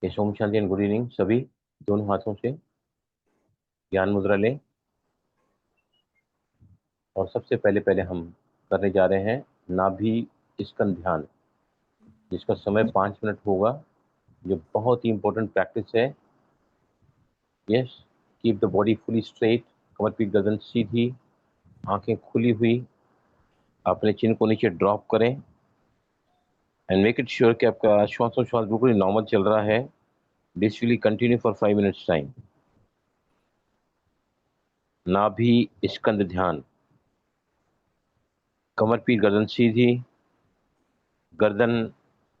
Yes, Om Shanti and good evening सभी। दोनों हाथों से ज्ञान मुद्रा लें और सबसे पहले पहले हम करने जा रहे हैं नाभि स्कंद ध्यान, जिसका समय 5 मिनट होगा, जो बहुत ही इंपॉर्टेंट प्रैक्टिस है। Yes, keep the body fully straight, कमर पीठ गर्दन सीधी, आंखें खुली हुई, अपने चिन को नीचे ड्रॉप करें एंड मेक इट श्योर कि आपका श्वासोच्छ्वास बिल्कुल नॉर्मल चल रहा है। This will continue for 5 minutes time. नाभि स्कंद ध्यान, कमर पीठ गर्दन सीधी, गर्दन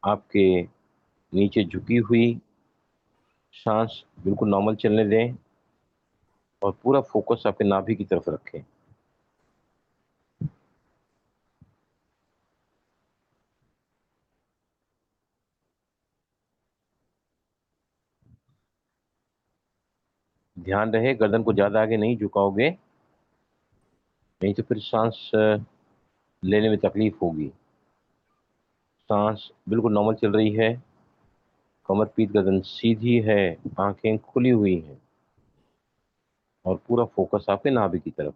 आपके नीचे झुकी हुई, सांस बिल्कुल नॉर्मल चलने दें और पूरा फोकस आपके नाभि की तरफ रखें। ध्यान रहे गर्दन को ज्यादा आगे नहीं झुकाओगे, नहीं तो फिर सांस लेने में तकलीफ होगी। सांस बिल्कुल नॉर्मल चल रही है, कमर पीठ गर्दन सीधी है, आंखें खुली हुई हैं और पूरा फोकस आपके नाभि की तरफ।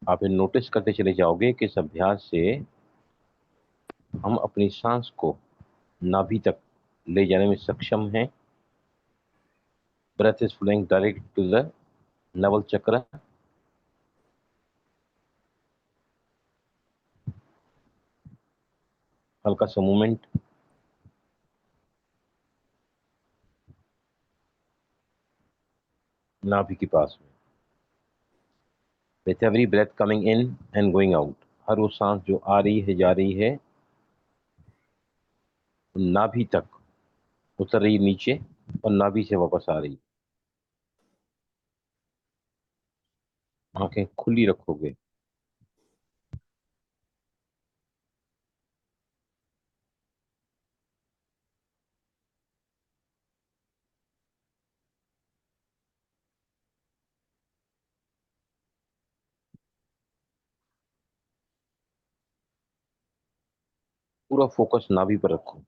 आप ये नोटिस करते चले जाओगे कि इस अभ्यास से हम अपनी सांस को नाभि तक ले जाने में सक्षम हैं। Breath is flowing direct to the navel chakra. हल्का सा मूवमेंट, नाभि के पास में। With every breath coming in and going out, हर वो सांस जो आ रही है जा रही है, नाभि तक उतर रही नीचे और नाभि से वापस आ रही। आंखें खुली रखोगे। पूरा फोकस नाभि पर रखो।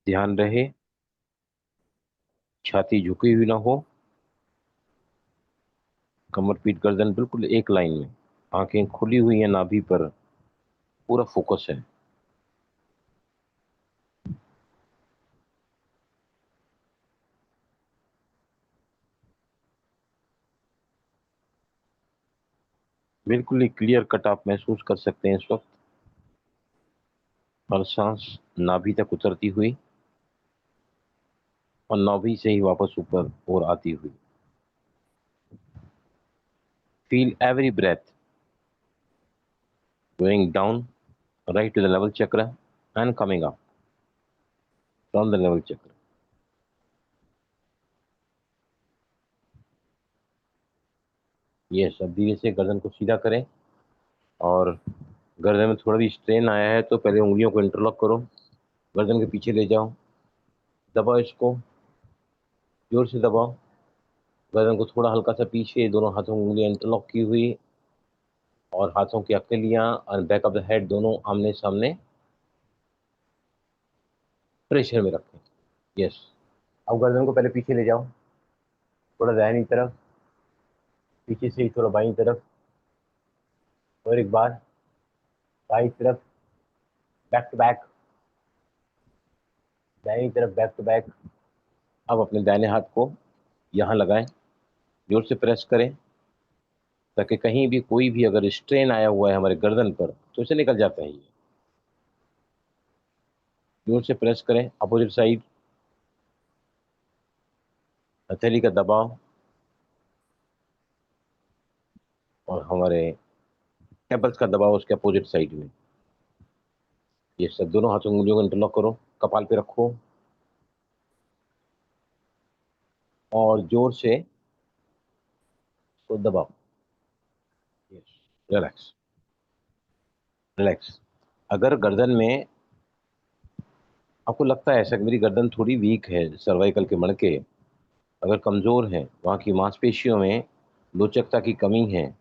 ध्यान रहे छाती झुकी हुई ना हो, कमर पीठ गर्दन बिल्कुल एक लाइन में, आंखें खुली हुई हैं नाभि पर, पूरा फोकस है। बिल्कुल ही क्लियर कट आप महसूस कर सकते हैं इस वक्त। और सांस नाभि तक उतरती हुई और नाभि से ही वापस ऊपर और आती हुई। Feel every breath going down right to the navel chakra and coming up from the navel chakra. Yes, अब धीरे से गर्दन को सीधा करें और गर्दन में थोड़ा भी स्ट्रेन आया है तो पहले उंगलियों को इंटरलॉक करो, गर्दन के पीछे ले जाओ, दबाओ इसको, जोर से दबाओ। गर्दन को थोड़ा हल्का सा पीछे, दोनों हाथों में उंगलियां इंटरलॉक की हुई और हाथों की हथेलियां और बैक ऑफ द हेड दोनों आमने सामने प्रेशर में रखें। यस, अब गर्दन को पहले पीछे ले जाओ, थोड़ा दाहिनी तरफ, पीछे से ही थोड़ा बाईं तरफ, और एक बार बाईं तरफ, बैक टू बैक, दाहिनी तरफ, बैक टू बैक। अब अपने दाहिने हाथ को यहाँ लगाएं, जोर से प्रेस करें ताकि कहीं भी कोई भी अगर स्ट्रेन आया हुआ है हमारे गर्दन पर तो इसे निकल जाता है। ये जोर से प्रेस करें। अपोजिट साइड, हथेली का दबाव, और हमारे टेम्पल्स का दबाव उसके अपोजिट साइड में। ये सब दोनों हाथों उंगलियों को इंटरलॉक करो, कपाल पे रखो और जोर से उसको दबाओ। Relax relax. अगर गर्दन में आपको लगता है ऐसा कि मेरी गर्दन थोड़ी वीक है, सर्वाइकल के मणके अगर कमजोर हैं, वहाँ की मांसपेशियों में लोचकता की कमी है,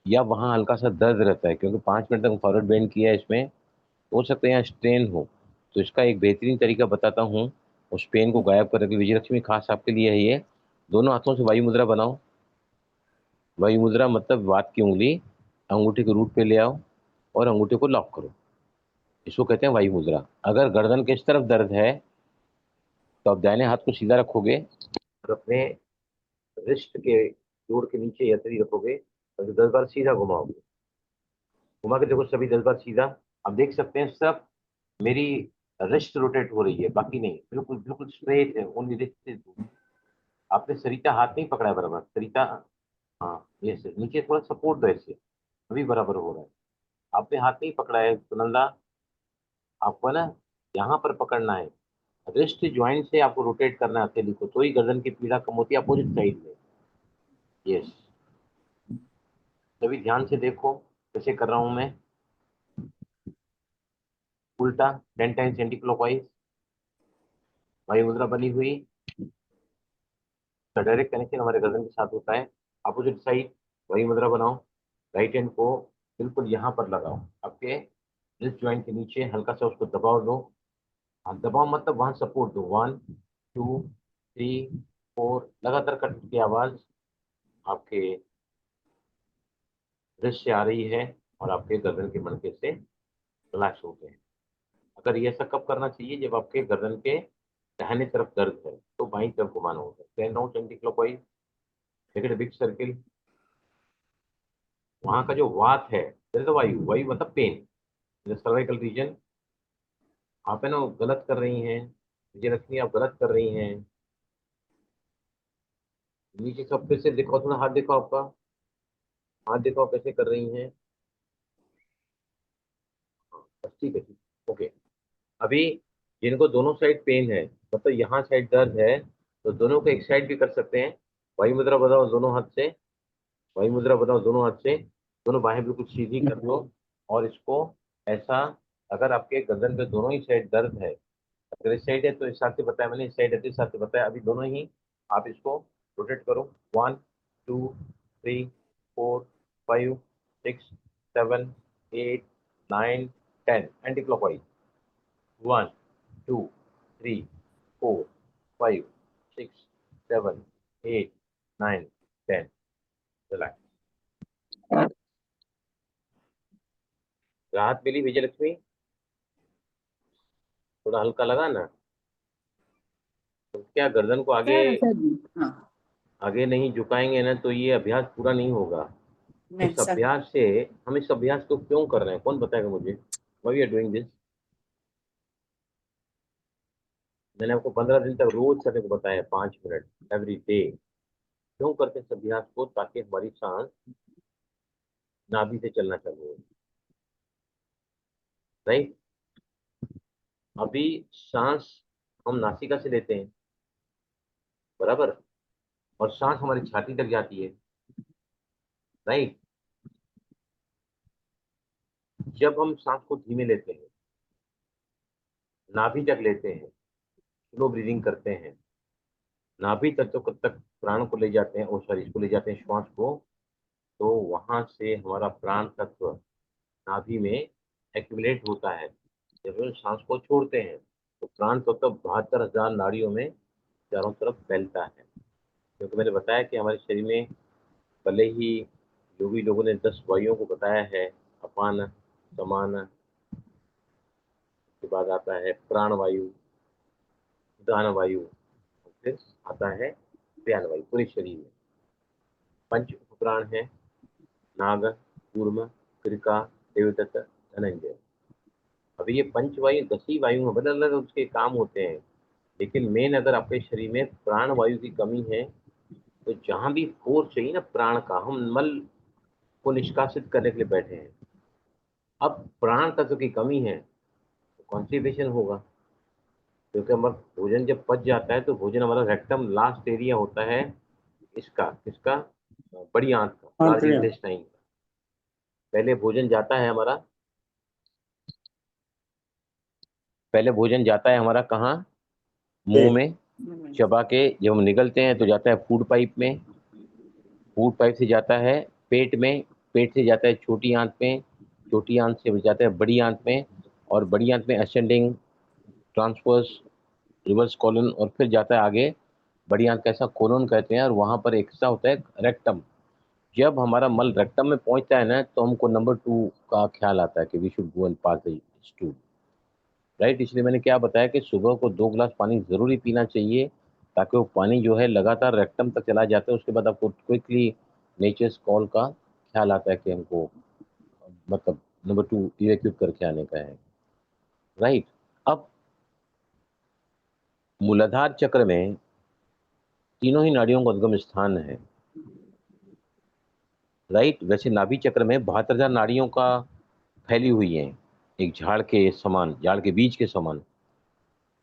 या वहाँ हल्का सा दर्द रहता है, क्योंकि 5 मिनट तक फॉरवर्ड बेंड किया है इसमें, हो सकता है यहाँ स्ट्रेन हो, तो इसका एक बेहतरीन तरीका बताता हूँ उस पेन को गायब करने की। विजयलक्ष्मी खास आपके लिए है ये। दोनों हाथों से वायु मुद्रा बनाओ। वायु मुद्रा मतलब वात की उंगली अंगूठे के रूट पे ले आओ और अंगूठे को लॉक करो। इसको कहते हैं वायु मुद्रा। अगर गर्दन के इस तरफ दर्द है तो आप दाहिने हाथ को सीधा रखोगे और अपने रिस्ट के जोड़ के नीचे यतरी रखोगे और 10 बार सीधा घुमाओगे। घुमा के देखो सभी 10 बार सीधा। आप देख सकते हैं सब मेरी रिस्ट रोटेट हो रही है, बाकी नहीं, बिल्कुल बिल्कुल स्ट्रेट है, ओनली रिस्ट। आपने सरिता हाथ नहीं पकड़ा है बराबर, सरिता। हाँ, ये से नीचे थोड़ा सपोर्ट दो ऐसे, अभी बराबर हो रहा है। आपने हाथ नहीं पकड़ा है सुनंदा, आपको ना यहाँ पर पकड़ना है। रिस्ट ज्वाइंट से आपको रोटेट करना है हथेली को, तो ही गर्दन की पीड़ा कम होती है अपोजिट साइड में। यस, तभी ध्यान से देखो कैसे कर रहा हूं मैं। उल्टा 10 टाइम्स एंटी क्लॉकवाइज, वायु मुद्रा बनी हुई। डायरेक्ट कनेक्शन हमारे गर्दन के साथ होता है। अपोजिट साइड वही मुद्रा बनाओ। राइट हैंड को बिल्कुल यहाँ पर लगाओ, आपके रिस्ट ज्वाइंट के नीचे हल्का सा उसको दबाव दो। हाँ, दबाव मतलब वहां सपोर्ट दो। 1 2 3 4 लगातार कट की आवाज आपके रिस्ट से आ रही है और आपके गर्दन के मणके से रिलैक्स होते हैं। अगर ये ऐसा कब करना चाहिए, जब आपके गर्दन के दाहिने तरफ दर्द है तो बाईं तरफ घुमाना होता है। 10 round anti clockwise, make it big circle. वहां का जो वात है, वायु, वायु मतलब पेन, सर्वाइकल रीजन। आप है ना गलत कर रही हैं विजयलक्ष्मी, आप गलत कर रही हैं। नीचे सब फिर से दिखाओ, थोड़ा हाथ दिखाओ, आपका हाथ दिखाओ कैसे कर रही हैं। हाँ, बस ठीक है, ठीक, ओके। अभी जिनको दोनों साइड पेन है, मतलब यहाँ साइड दर्द है, तो दोनों को एक साइड भी कर सकते हैं। वही मुद्रा बताओ दोनों हाथ से, वही मुद्रा बताओ दोनों हाथ से। दोनों बाहें बिल्कुल सीधी कर लो और इसको ऐसा, अगर आपके गर्दन पे दोनों ही साइड दर्द है, अगर इस साइड है तो इस हिसाब से बताया मैंने, इस साइड है तो इस हिसाब से बताया। अभी दोनों ही आप इसको रोटेट करो। 1 2 3 4 5 6 7 8 9 10 एंटी क्लॉकवाइज। 1 2 3 4 5 6 7 8 9 10। रिलैक्स। राहत मिली विजयलक्ष्मी? थोड़ा हल्का लगा ना? तो क्या गर्दन को आगे सर सर हाँ। आगे नहीं झुकाएंगे ना तो ये अभ्यास पूरा नहीं होगा। नहीं इस सर। अभ्यास से हम इस अभ्यास को क्यों कर रहे हैं, कौन बताएगा मुझे? Why are doing this? मैंने आपको 15 दिन तक रोज करने को बताया, 5 मिनट एवरी डे। क्यों करते हैं इस अभ्यास को? ताकि हमारी सांस नाभि से चलना चालू हो। राइट। अभी सांस हम नासिका से लेते हैं, बराबर, और सांस हमारी छाती तक जाती है। राइट। जब हम सांस को धीमे लेते हैं, नाभि तक लेते हैं, स्लो ब्रीदिंग करते हैं, नाभि तत्व तक प्राण को ले जाते हैं, और सॉरी इसको ले जाते हैं श्वास को, तो वहां से हमारा प्राण तत्व नाभि में एक्यूमुलेट होता है। जब हम सांस को छोड़ते हैं तो प्राण तत्व 72,000 नाड़ियों में चारों तरफ फैलता है। क्योंकि मैंने बताया कि हमारे शरीर में भले ही योगी लोगों ने 10 वायुओं को बताया है, अपान, समान, के बाद आता है प्राण वायु, उदान वायु, और फिर आता है व्यान वायु। पूरे शरीर में 5 उपप्राण है, नाग, कूर्म, कृका, देवदत्त, धनंजय। अभी ये पंचवायु 10 ही वायु हैं, अलग अलग उसके काम होते हैं, लेकिन मेन अगर आपके शरीर में प्राण वायु की कमी है तो जहां भी फोर्स चाहिए ना प्राण का, हम मल को निष्कासित करने के लिए बैठे हैं। अब प्राण तत्व की कमी है तो कॉन्स्टिपेशन होगा, क्योंकि हमारा भोजन जब पच जाता है तो भोजन हमारा रेक्टम लास्ट एरिया होता है इसका किसका, बड़ी आंत का, हाँ लार्ज बढ़िया। इंटेस्टाइन का। पहले भोजन जाता है हमारा, पहले भोजन जाता है हमारा कहाँ, मुंह पेट। में चबा के जब हम निगलते हैं तो जाता है फूड पाइप में, फूड पाइप से जाता है पेट में, पेट से जाता है छोटी आंत में, छोटी आंत से जाता है बड़ी आंत में, और बड़ी आंत में असेंडिंग, ट्रांसवर्स, रिवर्स कॉलन, और फिर जाता है आगे बड़ी आंत कैसा कोलन कहते हैं, और वहां पर एक हिस्सा होता है रेक्टम। जब हमारा मल रेक्टम में पहुंचता है ना तो हमको नंबर 2 का ख्याल आता है कि we should go and pass the stool, right. इसलिए मैंने क्या बताया कि सुबह को 2 गिलास पानी जरूरी पीना चाहिए, ताकि वो पानी जो है लगातार रेक्टम तक चला जाता है। उसके बाद आपको क्विकली नेचर्स कॉल का ख्याल आता है कि हमको मतलब नंबर 2 इवैक्यूएट करके आने का है, राइट। अब मूलाधार चक्र में तीनों ही नाड़ियों का उद्गम स्थान है, राइट। वैसे नाभि चक्र में 72,000 नाड़ियों का फैली हुई हैं, एक झाड़ के समान, झाड़ के बीज के समान।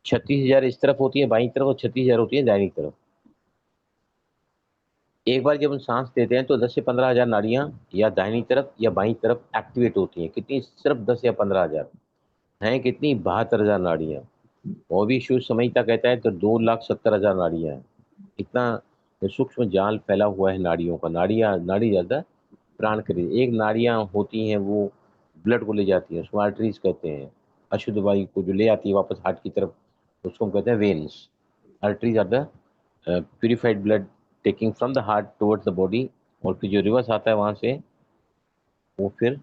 36,000 इस तरफ होती है बाईं तरफ, और 36,000 होती है दाहिनी तरफ। एक बार जब हम सांस लेते हैं तो 10 से 15,000 नाड़ियां या दाहिनी तरफ या बाईं तरफ एक्टिवेट होती हैं। कितनी? सिर्फ 10 या 15,000 हैं। कितनी? 72,000 नाड़ियां। वो भी शिव संहिता कहता है तो 2,70,000 नाड़ियां हैं। इतना सूक्ष्म जाल फैला हुआ है नाड़ियों का। नाड़ी ज्यादा प्राण के लिए। एक नाड़ियां होती हैं वो ब्लड को ले जाती हैं, उसको आर्टरीज कहते हैं। अशुद्ध वायु को जो ले आती है वापस हार्ट की तरफ, उसको हम कहते हैं veins. Arteries are the purified blood taking from the heart towards the body, और फिर जो रिवर्स आता है वहां से वो फिर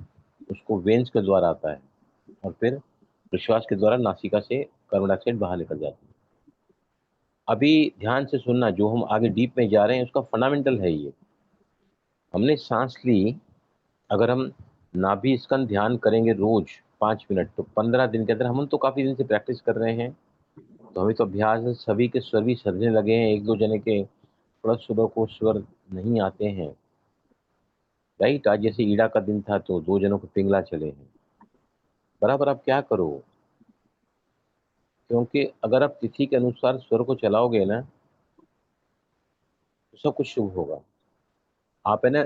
उसको वेन्स के द्वारा आता है, और फिर विश्वास के द्वारा नासिका से कार्बन डाइऑक्साइड बाहर निकल जाता है। अभी ध्यान से सुनना, जो हम आगे डीप में जा रहे हैं उसका फंडामेंटल है ये। हमने सांस ली, अगर हम नाभि स्कंद ध्यान करेंगे रोज 5 मिनट, तो 15 दिन के अंदर, हम तो काफी दिन से प्रैक्टिस कर रहे हैं तो हमें तो अभ्यास है, सभी के स्वर भी सजने लगे हैं। एक दो जने के थोड़ा सुबह को स्वर नहीं आते हैं, राइट। आज जैसे ईड़ा का दिन था तो 2 जनों को पिंगला चले हैं। बराबर आप क्या करो, क्योंकि अगर आप तिथि के अनुसार स्वर को चलाओगे ना तो सब कुछ शुभ होगा। आप है ना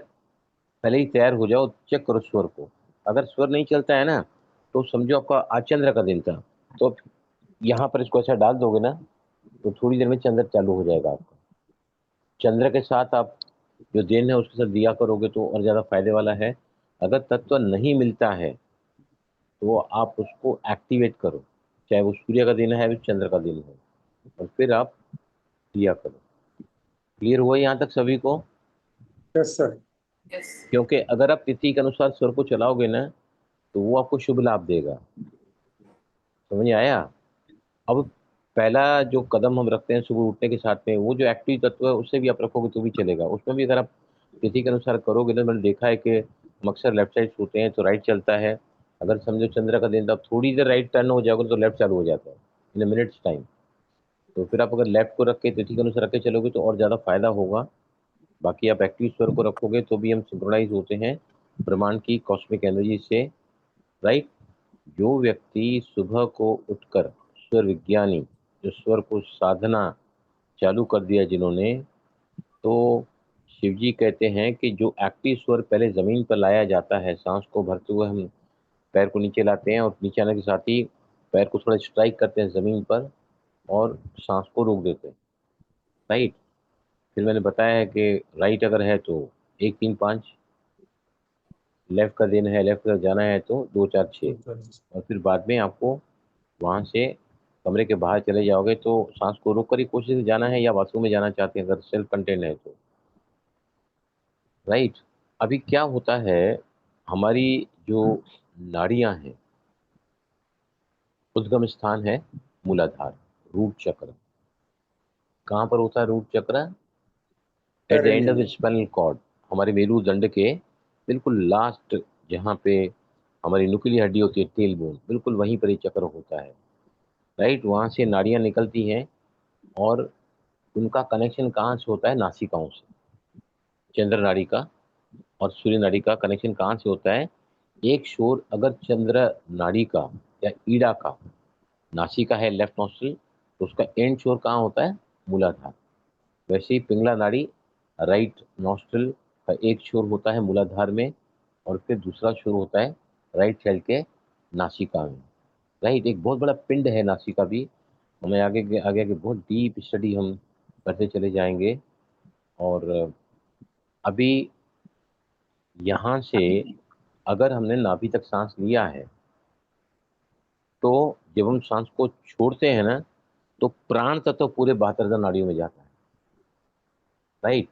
पहले ही तैयार हो जाओ, चेक करो स्वर को। अगर स्वर नहीं चलता है ना तो समझो आपका आज चंद्र का दिन था, तो आप यहाँ पर इसको ऐसा डाल दोगे ना तो थोड़ी देर में चंद्र चालू हो जाएगा आपका। चंद्र के साथ आप जो दिन है उसके साथ दिया करोगे तो और ज्यादा फायदे वाला है। अगर तत्व नहीं मिलता है तो आप उसको एक्टिवेट करो, चाहे वो सूर्य का दिन है या चंद्र का दिन है, और फिर आप दिया करो। क्लियर हुआ यहाँ तक सभी को? Yes sir. क्योंकि अगर आप तिथि के अनुसार स्वर को चलाओगे ना तो वो आपको शुभ लाभ देगा। समझ आया? अब पहला जो कदम हम रखते हैं सुबह उठने के साथ में, वो जो एक्टिव तत्व है उससे भी आप रखोगे तो भी चलेगा। उसमें भी अगर आप तिथि के अनुसार करोगे तो मैंने देखा है कि हम अक्सर लेफ्ट साइड सोते हैं तो राइट चलता है। अगर समझो चंद्र का दिन, तो आप थोड़ी देर राइट टर्न हो जाओगे तो लेफ्ट चालू हो जाता है इन मिनट्स टाइम। तो फिर आप अगर लेफ्ट को रख के तिथि के अनुसार रख के चलोगे तो और ज़्यादा फायदा होगा। बाकी आप एक्टिव स्वर को रखोगे तो भी हम सिंक्रोनाइज होते हैं ब्रह्मांड की कॉस्मिक एनर्जी से, राइट। जो व्यक्ति सुबह को उठकर स्वर विज्ञानी, जो स्वर को साधना चालू कर दिया जिन्होंने, तो शिव जी कहते हैं कि जो एक्टिव स्वर पहले जमीन पर लाया जाता है, सांस को भरते हुए हम पैर को नीचे लाते हैं और नीचे आने के साथ ही पैर को थोड़ा स्ट्राइक करते हैं जमीन पर और सांस को रोक देते हैं, राइट। फिर मैंने बताया है कि राइट अगर है तो 1 3 5, लेफ्ट का दिन है, लेफ्ट का जाना है तो 2 4 6, और फिर बाद में आपको वहां से कमरे के बाहर चले जाओगे तो सांस को रोक कर ही कोशिश से जाना है, या बाथरूम में जाना चाहते हैं अगर सेल्फ कंटेन है तो, राइट। अभी क्या होता है, हमारी जो नाड़ियां हैं, उद्गम स्थान है मूलाधार, रूट चक्र। कहाँ पर होता है root chakra? At the end of perineum. Spinal cord, हमारे मेरुदंड के बिल्कुल लास्ट, जहाँ पे हमारी नुकीली हड्डी होती है टेल बोन, बिल्कुल वहीं पर ये चक्र होता है, राइट। वहां से नाड़ियां निकलती हैं और उनका कनेक्शन कहाँ से होता है? नासिकाओं से, चंद्र नाड़ी का। और सूर्य नाड़ी का कनेक्शन कहाँ से होता है? एक शोर अगर चंद्र नाड़ी का या ईड़ा का, नासिका है लेफ्ट नॉस्ट्रिल, तो उसका एंड शोर कहाँ होता है? मूलाधार। वैसे ही पिंगला नाड़ी राइट नॉस्ट्रिल का एक शोर होता है मूलाधार में, और फिर दूसरा शोर होता है राइट साइड के नासिका में। राइट, एक बहुत बड़ा पिंड है नासिका भी। हमें आगे आगे आगे बहुत डीप स्टडी हम करते चले जाएंगे। और अभी यहाँ से अगर हमने नाभि तक सांस लिया है, तो जब हम सांस को छोड़ते हैं ना, तो प्राण तत्व पूरे 72 नाड़ियों में जाता है। राइट,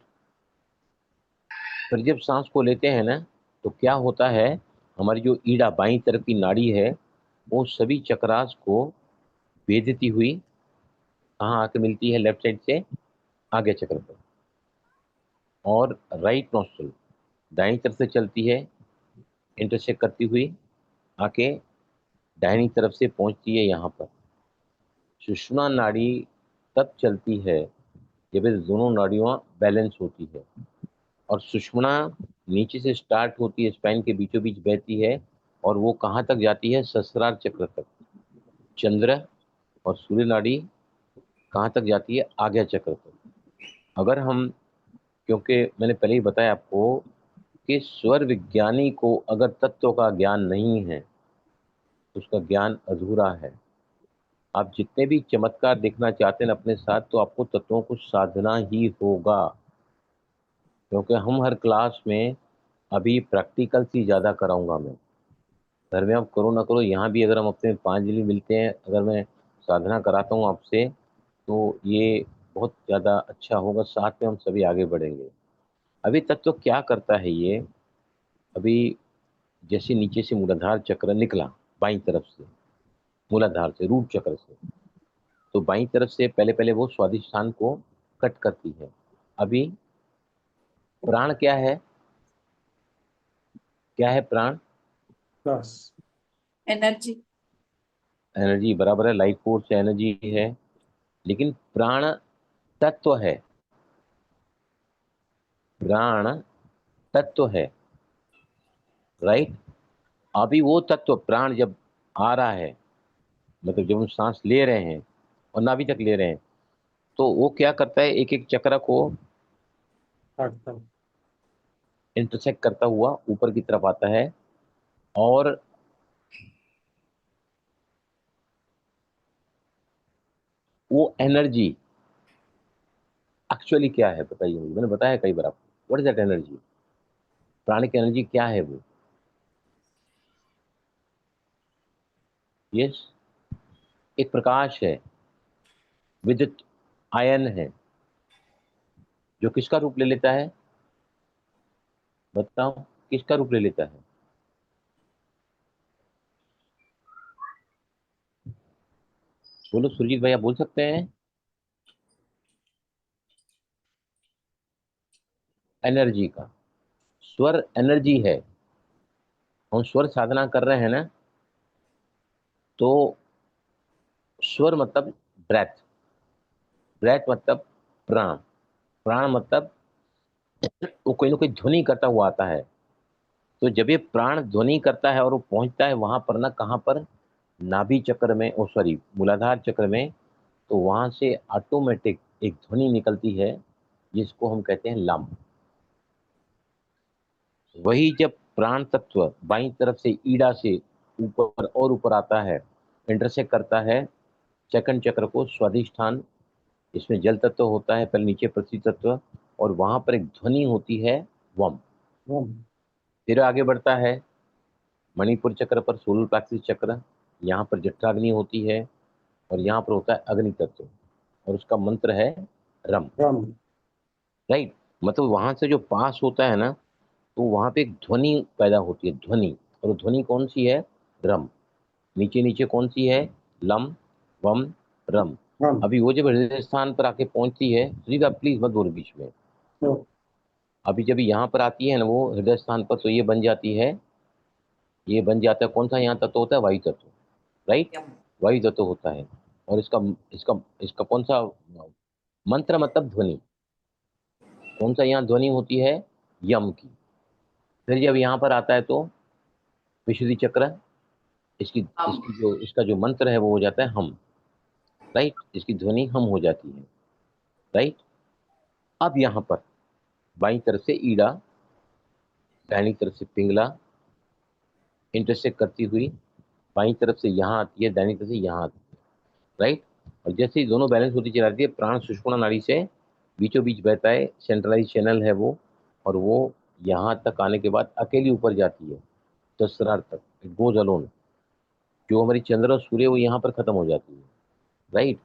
फिर जब सांस को लेते हैं ना, तो क्या होता है, हमारी जो ईड़ा बाईं तरफ की नाड़ी है, वो सभी चक्रास को भेदती हुई कहाँ आके मिलती है? लेफ्ट साइड से आगे चक्र पर। और राइट नॉस्ट्रल दाईं तरफ से चलती है, इंटरसेक्ट करती हुई आके दाहिनी तरफ से पहुंचती है यहाँ पर। सुषुम्ना नाड़ी तब चलती है जब ये दोनों नाड़ियाँ बैलेंस होती है। और सुषुम्ना नीचे से स्टार्ट होती है, स्पाइन के बीचों बीच बहती है, और वो कहाँ तक जाती है? सहस्रार चक्र तक। चंद्र और सूर्य नाड़ी कहाँ तक जाती है? आज्ञा चक्र तक। अगर हम, क्योंकि मैंने पहले ही बताया आपको कि स्वर विज्ञानी को अगर तत्व का ज्ञान नहीं है तो उसका ज्ञान अधूरा है। आप जितने भी चमत्कार देखना चाहते हैं अपने साथ, तो आपको तत्वों को साधना ही होगा। क्योंकि हम हर क्लास में अभी प्रैक्टिकल ही ज़्यादा कराऊंगा मैं। घर में आप करो ना करो, यहाँ भी अगर हम अपने 5 दिन मिलते हैं, अगर मैं साधना कराता हूँ आपसे, तो ये बहुत ज़्यादा अच्छा होगा। साथ में हम सभी आगे बढ़ेंगे। अभी तक तो क्या करता है ये, अभी जैसे नीचे से मूलाधार चक्र निकला बाईं तरफ से, मूलाधार से रूट चक्र से, तो बाईं तरफ से पहले पहले वो स्वादिष्ठान को कट करती है। अभी प्राण क्या है? क्या है प्राण? बस एनर्जी। एनर्जी, बराबर है, लाइफ फोर्स एनर्जी है। लेकिन प्राण तत्व है, प्राण तत्व है। राइट, अभी वो तत्व प्राण जब आ रहा है, मतलब जब हम सांस ले रहे हैं और नाभि तक ले रहे हैं, तो वो क्या करता है, एक एक चक्र को इंटरसेक्ट करता हुआ ऊपर की तरफ आता है। और वो एनर्जी एक्चुअली क्या है बताइए मुझे, मैंने बताया कई बार आपको, what is that energy? Pranic energy क्या है वो? यस, एक प्रकाश है, विद्युत आयन है, जो किसका रूप ले लेता है? बताओ, किसका रूप ले लेता है? बोलो सुरजीत भैया, बोल सकते हैं? एनर्जी का, स्वर एनर्जी है। हम स्वर साधना कर रहे हैं ना, तो स्वर मतलब ब्रेथ, ब्रेथ मतलब प्राण, प्राण मतलब वो कोई ना कोई ध्वनि करता हुआ आता है। तो जब ये प्राण ध्वनि करता है और वो पहुंचता है वहां पर ना, कहां पर? नाभि चक्र में, ओ सॉरी मूलाधार चक्र में, तो वहां से ऑटोमेटिक एक ध्वनि निकलती है, जिसको हम कहते हैं लम। वही जब प्राण तत्व बाईं तरफ से ईड़ा से ऊपर और ऊपर आता है, इंटरसेक्ट करता है सेकंड चक्र को, स्वादिष्ठान, इसमें जल तत्व होता है, पहले नीचे पृथ्वी तत्व, और वहां पर एक ध्वनि होती है वम। फिर आगे बढ़ता है मणिपुर चक्र पर, सोलर प्लेक्सिस चक्र, यहाँ पर जठराग्नि होती है, और यहाँ पर होता है अग्नि तत्व, और उसका मंत्र है रम। राइट, मतलब वहां से जो पास होता है ना, तो वहां पे एक ध्वनि पैदा होती है, ध्वनि। और वो ध्वनि कौन सी है? रम। नीचे नीचे कौन सी है? लम, वम, रम। अभी वो जब हृदय स्थान पर आके पहुंचती है, सीधा प्लीज मत बोलो बीच में। अभी जब यहाँ पर आती है ना वो हृदय स्थान पर, तो ये बन जाती है, ये बन जाता है, कौन सा यहाँ तत्व होता है? वायु तत्व। राइट, वायु तत्व होता है। और इसका इसका इसका कौन सा मंत्र, मतलब ध्वनि, कौन सा यहाँ ध्वनि होती है? यम की। फिर जब यहाँ पर आता है तो विशुद्धि चक्र, इसका जो मंत्र है वो हो जाता है हम, राइट, इसकी ध्वनि हम हो जाती है, राइट। अब यहाँ पर बाईं तरफ से ईड़ा, दाहिनी तरफ से पिंगला इंटरसेक्ट करती हुई बाईं तरफ से यहाँ आती है, दाहिनी तरफ से यहाँ आती है, राइट। और जैसे ही दोनों बैलेंस होती चली जाती है, प्राण सुषुम्ना नाड़ी से बीचों बीच बहता है, सेंट्रलाइज चैनल है वो, और वो यहाँ तक आने के बाद अकेली ऊपर जाती है सहस्त्रार तक, इट गोज अलोन। जो हमारी चंद्र और सूर्य वो यहाँ पर खत्म हो जाती है, राइट।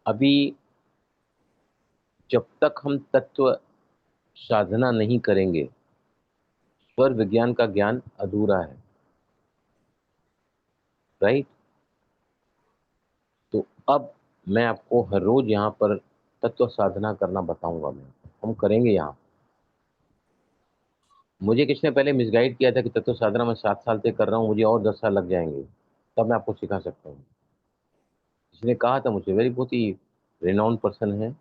अभी जब तक हम तत्व साधना नहीं करेंगे, स्वर विज्ञान का ज्ञान अधूरा है, राइट। तो अब मैं आपको हर रोज यहाँ पर तत्व साधना करना बताऊंगा, मैं हम करेंगे यहाँ। मुझे किसने पहले मिसगाइड किया था कि तत्व साधना मैं 7 साल से कर रहा हूँ, मुझे और 10 साल लग जाएंगे, तब मैं आपको सिखा सकता हूँ। इसने कहा था मुझे, वेरी बहुत ही रिनाउंड पर्सन है।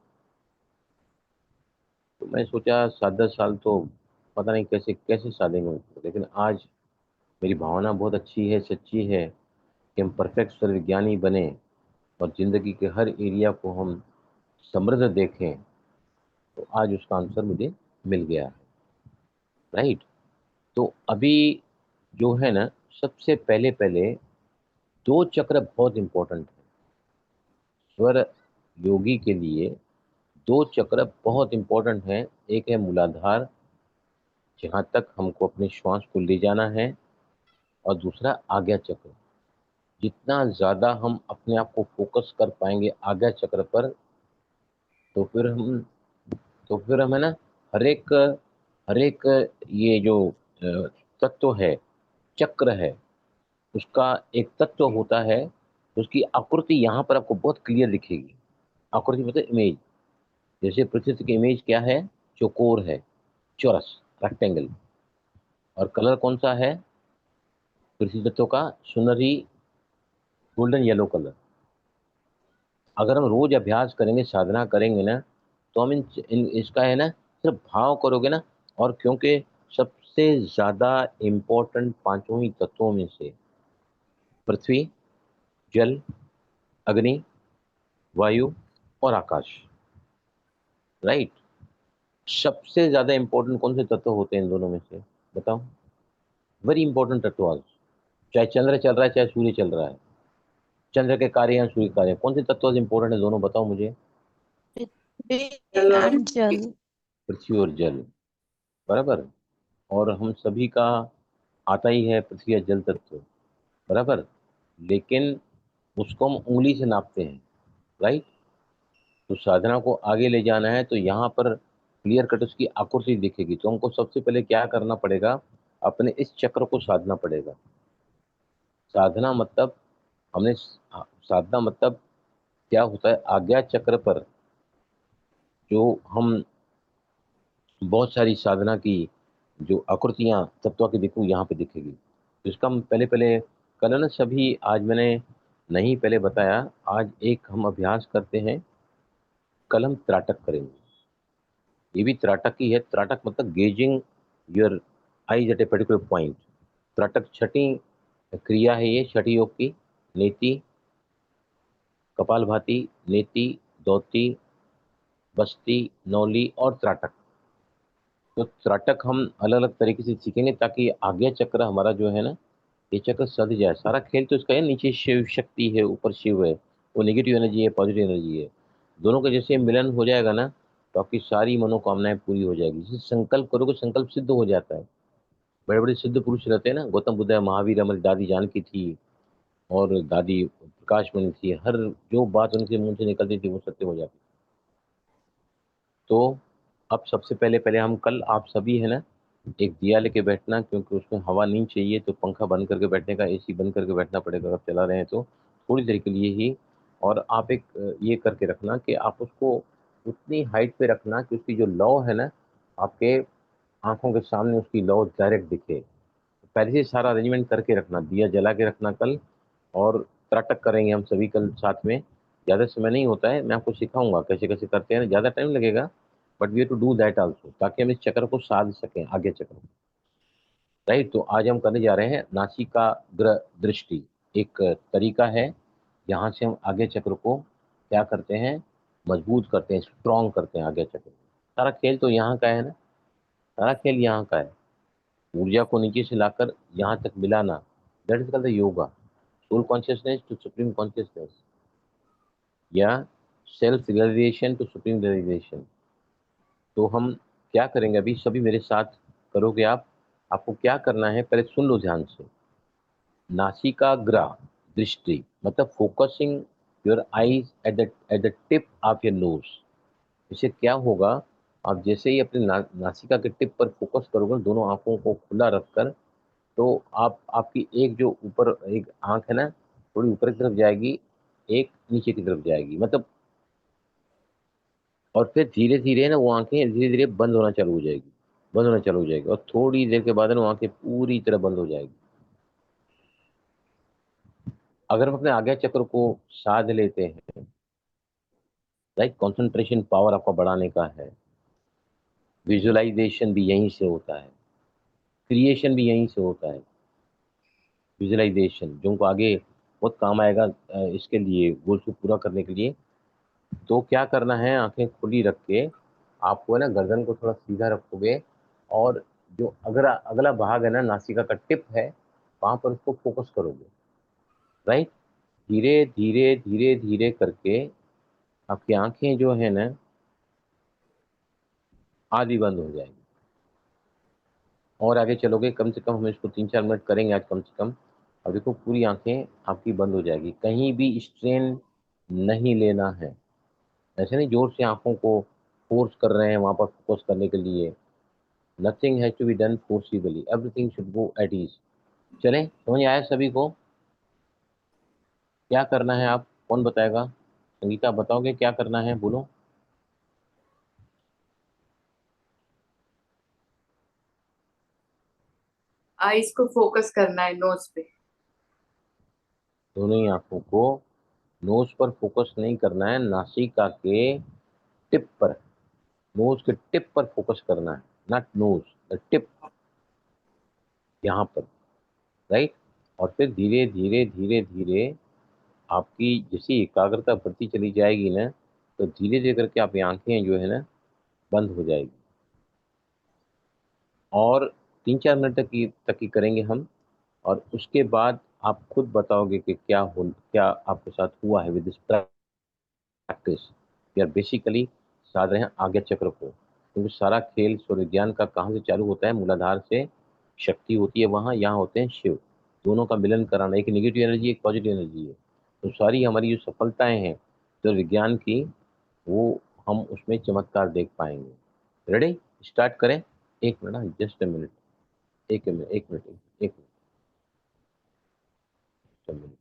तो मैं सोचा 7-10 साल तो पता नहीं कैसे कैसे साधेंगे उसको, लेकिन आज मेरी भावना बहुत अच्छी है, सच्ची है कि हम परफेक्ट स्वर विज्ञानी बने और जिंदगी के हर एरिया को हम समृद्ध देखें। तो आज उसका आंसर मुझे मिल गया है, राइट। तो अभी जो है ना, सबसे पहले पहले 2 चक्र बहुत इंपॉर्टेंट है स्वर योगी के लिए। 2 चक्र बहुत इंपॉर्टेंट है। एक है मूलाधार, जहाँ तक हमको अपने श्वास को ले जाना है, और दूसरा आज्ञा चक्र। जितना ज़्यादा हम अपने आप को फोकस कर पाएंगे आज्ञा चक्र पर, तो फिर हम है ना, हर एक ये जो तत्व है, चक्र है, उसका एक तत्व होता है, उसकी आकृति यहाँ पर आपको बहुत क्लियर दिखेगी। आकृति मतलब इमेज। जैसे पृथ्वी की इमेज क्या है, चौकोर है, चौरस, रेक्टेंगल। और कलर कौन सा है पृथ्वी तत्व का, सुनहरी गोल्डन येलो कलर। अगर हम रोज अभ्यास करेंगे, साधना करेंगे ना, तो हम इसका है ना, सिर्फ भाव करोगे ना। और क्योंकि सबसे ज्यादा इम्पोर्टेंट पांचों ही तत्वों में से पृथ्वी, जल, अग्नि, वायु और आकाश, राइट, सबसे ज्यादा इंपॉर्टेंट कौन से तत्व होते हैं इन दोनों में से, बताओ। वेरी इंपॉर्टेंट तत्व आज, चाहे चंद्र चल रहा है चाहे सूर्य चल रहा है, चंद्र के कार्य या सूर्य के कार्य, कौन से तत्व इंपॉर्टेंट है दोनों, बताओ मुझे। एंड जल। पृथ्वी और जल, बराबर। और हम सभी का आता ही है पृथ्वी या जल तत्व, बराबर। लेकिन उसको हम उंगली से नापते हैं, राइट। तो साधना को आगे ले जाना है तो यहाँ पर क्लियर कट उसकी आकृति दिखेगी। तो हमको सबसे पहले क्या करना पड़ेगा, अपने इस चक्र को साधना पड़ेगा। साधना मतलब साधना मतलब क्या होता है, आज्ञा चक्र पर जो हम बहुत सारी साधना की जो आकृतियां तत्व की दिखू यहाँ पे दिखेगी। तो इसका हम पहले पहले कल है ना सभी, आज मैंने नहीं पहले बताया, आज एक हम अभ्यास करते हैं, कल हम त्राटक करेंगे। ये भी त्राटक ही है। त्राटक मतलब gazing your eyes at a particular point. त्राटक छठी क्रिया है, ये छठी योग की। नेति, कपालभाति, नेति, दौती, बस्ती, नौली और त्राटक। तो त्राटक हम अलग अलग तरीके से सीखेंगे ताकि आज्ञा चक्र हमारा जो है ना, ये चक्र सध जाए। सारा खेल तो इसका है, नीचे शिव शक्ति है, ऊपर शिव है, वो नेगेटिव एनर्जी है, पॉजिटिव एनर्जी है। दोनों का जैसे मिलन हो जाएगा ना, तो आपकी सारी मनोकामनाएं पूरी हो जाएगी। जैसे संकल्प करोगे संकल्प सिद्ध हो जाता है। बड़े बड़े सिद्ध पुरुष रहते हैं ना, गौतम बुद्ध है, महावीर, हमारी दादी जानकी थी, और दादी प्रकाश मणि थी। हर जो बात उनके मुंह से निकलती थी वो सत्य हो जाती। तो अब सबसे पहले पहले हम कल आप सभी है ना, एक दिया लेके बैठना, क्योंकि उसमें हवा नहीं चाहिए, तो पंखा बंद करके बैठने का, एसी बंद करके बैठना पड़ेगा अगर चला रहे हैं तो, थोड़ी देर के लिए ही। और आप एक ये करके रखना कि आप उसको उतनी हाइट पे रखना कि उसकी जो लौ है ना, आपके आंखों के सामने उसकी लौ डायरेक्ट दिखे। पहले से सारा अरेंजमेंट करके रखना, दिया जला के रखना कल। और त्राटक करेंगे हम सभी कल साथ में। ज़्यादा समय नहीं होता है, मैं आपको सिखाऊंगा कैसे कैसे करते हैं, ज़्यादा टाइम लगेगा, but we have to do that also, ताकि हम इस चक्र को साध सकें, आगे चक्र। राइट। तो आज हम करने जा रहे हैं नासिकाग्र दृष्टि। एक तरीका है, यहाँ से हम आगे चक्र को क्या करते हैं, मजबूत करते हैं, स्ट्रॉन्ग करते हैं आगे चक्र को। सारा खेल तो यहाँ का है ना, सारा खेल यहाँ का है। ऊर्जा को नीचे से लाकर यहाँ तक मिलाना, that is called the yoga. Soul consciousness to supreme consciousness, या self realization to supreme realization. तो हम क्या करेंगे, अभी सभी मेरे साथ करोगे आप। आपको क्या करना है, पहले सुन लो ध्यान से। नासिकाग्र दृष्टि मतलब focusing your eyes at the tip of your nose. इससे क्या होगा, आप जैसे ही अपने नासिका के टिप पर फोकस करोगे, दोनों आंखों को खुला रखकर, तो आपकी एक जो ऊपर एक आंख है ना, थोड़ी ऊपर की तरफ जाएगी, एक नीचे की तरफ जाएगी, मतलब। और फिर धीरे धीरे ना वो आंखें धीरे धीरे बंद होना चालू हो जाएगी, बंद होना चालू हो जाएगी, और थोड़ी देर के बाद ना वो आंखें पूरी तरह बंद हो जाएगी। अगर हम अपने आज्ञा चक्र को साध लेते हैं, लाइक कंसंट्रेशन पावर आपका बढ़ाने का है, विजुअलाइजेशन भी यहीं से होता है, क्रिएशन भी यहीं से होता है। विजुअलाइजेशन जो उनको आगे बहुत काम आएगा, इसके लिए गोल्स को पूरा करने के लिए। तो क्या करना है, आंखें खुली रख के आपको है ना, गर्दन को थोड़ा सीधा रखोगे, और जो अगला अगला भाग है ना, नासिका का टिप है, वहां पर उसको फोकस करोगे। राइट। धीरे धीरे धीरे धीरे करके आपकी आंखें जो है ना, आधी बंद हो जाएगी। और आगे चलोगे, कम से कम हम इसको 3-4 मिनट करेंगे आज कम से कम। अब देखो पूरी आंखें आपकी बंद हो जाएगी, कहीं भी स्ट्रेन नहीं लेना है। ऐसे नहीं जोर से आंखों को फोर्स कर रहे हैं वहां पर फोकस करने के लिए। Nothing has to be done forcibly, everything should go at ease. चलें, समझ आया सभी को? क्या करना है, आप कौन बताएगा? संगीता बताओगे क्या करना है, बोलो। आईज को फोकस करना है नोज पे। दोनों ही आंखों को नोज पर फोकस नहीं करना है, नासिका के टिप पर, नोज के टिप पर फोकस करना है, नॉट नोज, द टिप, यहाँ पर। राइट। और फिर धीरे धीरे धीरे धीरे आपकी जैसी एकाग्रता बढ़ती चली जाएगी ना, तो धीरे धीरे करके आपकी आंखें जो है ना, बंद हो जाएगी। और 3-4 मिनट तक की करेंगे हम। और उसके बाद आप खुद बताओगे कि क्या आपके साथ हुआ है with this practice. We are basically साध रहे हैं आज्ञा चक्र को, क्योंकि सारा खेल सूर्य ज्ञान का कहाँ से चालू होता है, मूलाधार से। शक्ति होती है वहाँ, यहाँ होते हैं शिव। दोनों का मिलन कराना, एक निगेटिव एनर्जी एक पॉजिटिव एनर्जी है। तो सारी हमारी जो सफलताएं हैं जो विज्ञान की, वो हम उसमें चमत्कार देख पाएंगे। रेडी, स्टार्ट करें। एक मिनट, जस्ट अ मिनट, एक मिनट, एक मिनट, एक मिनट, एक मिनट।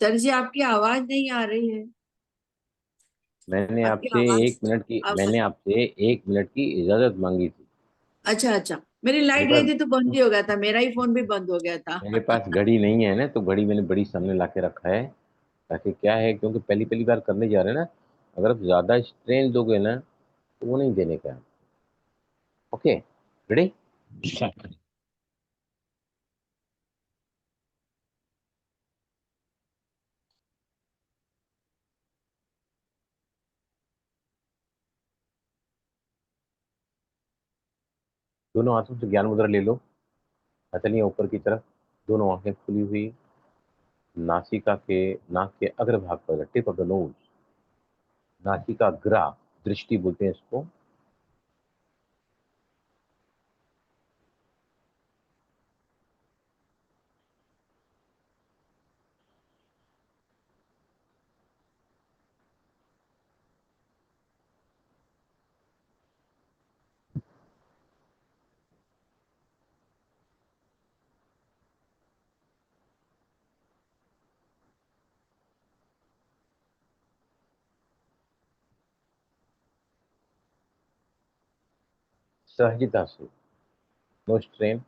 सर जी, आपकी आवाज नहीं आ रही है। मैंने आपकी आपसे आवाज, एक मिनट की मैंने आवाज। आपसे 1 मिनट की इजाजत मांगी थी। अच्छा अच्छा, मेरी मेरे लाइट पास गई थी तो बंद ही हो गया था, मेरा ही फोन भी बंद हो गया था। मेरे पास घड़ी नहीं है ना, तो घड़ी मैंने बड़ी सामने ला के रखा है। ताकि क्या है, क्योंकि पहली पहली बार करने जा रहे हैं ना, अगर आप ज्यादा स्ट्रेन दोगे ना, तो वो नहीं देने का है। Okay, ready. दोनों हाथों से ज्ञान मुद्रा ले लो, हथेलियां ऊपर की तरफ, दोनों आंखें खुली हुई, नासिका के नाक के अग्रभाग पर, टिप ऑफ द नोज, नासिका ग्रा दृष्टि बोलते हैं इसको। सहजता से, नो स्ट्रेन।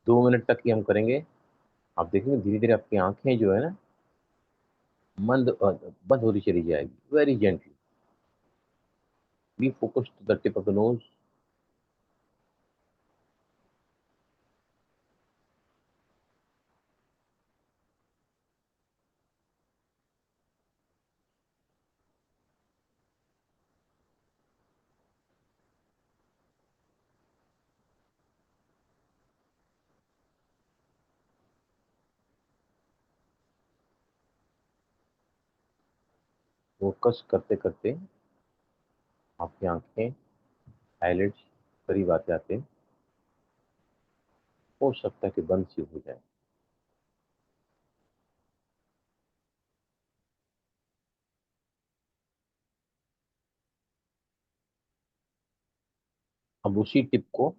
दो मिनट तक ही हम करेंगे। आप देखेंगे धीरे धीरे आपकी आंखें जो है ना बंद होती चली जाएगी, very gently. Be focus to the tip of the nose. Focus करते करते आपकी आंखें, आईलिड्स करीब आते आते हो सकता है कि बंद सी हो जाए। अब उसी टिप को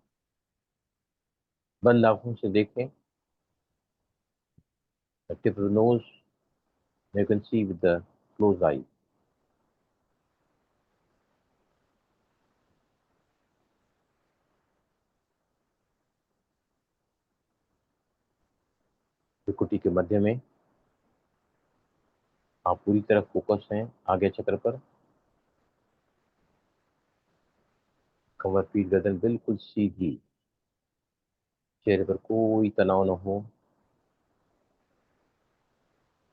बंद आंखों से देखें। The tip of the nose you can see with the close eye. भ्रुकुटी के मध्य में आप पूरी तरह फोकस हैं आगे चक्र पर। कमर पीठ गर्दन बिल्कुल सीधी, चेहरे पर कोई तनाव न हो,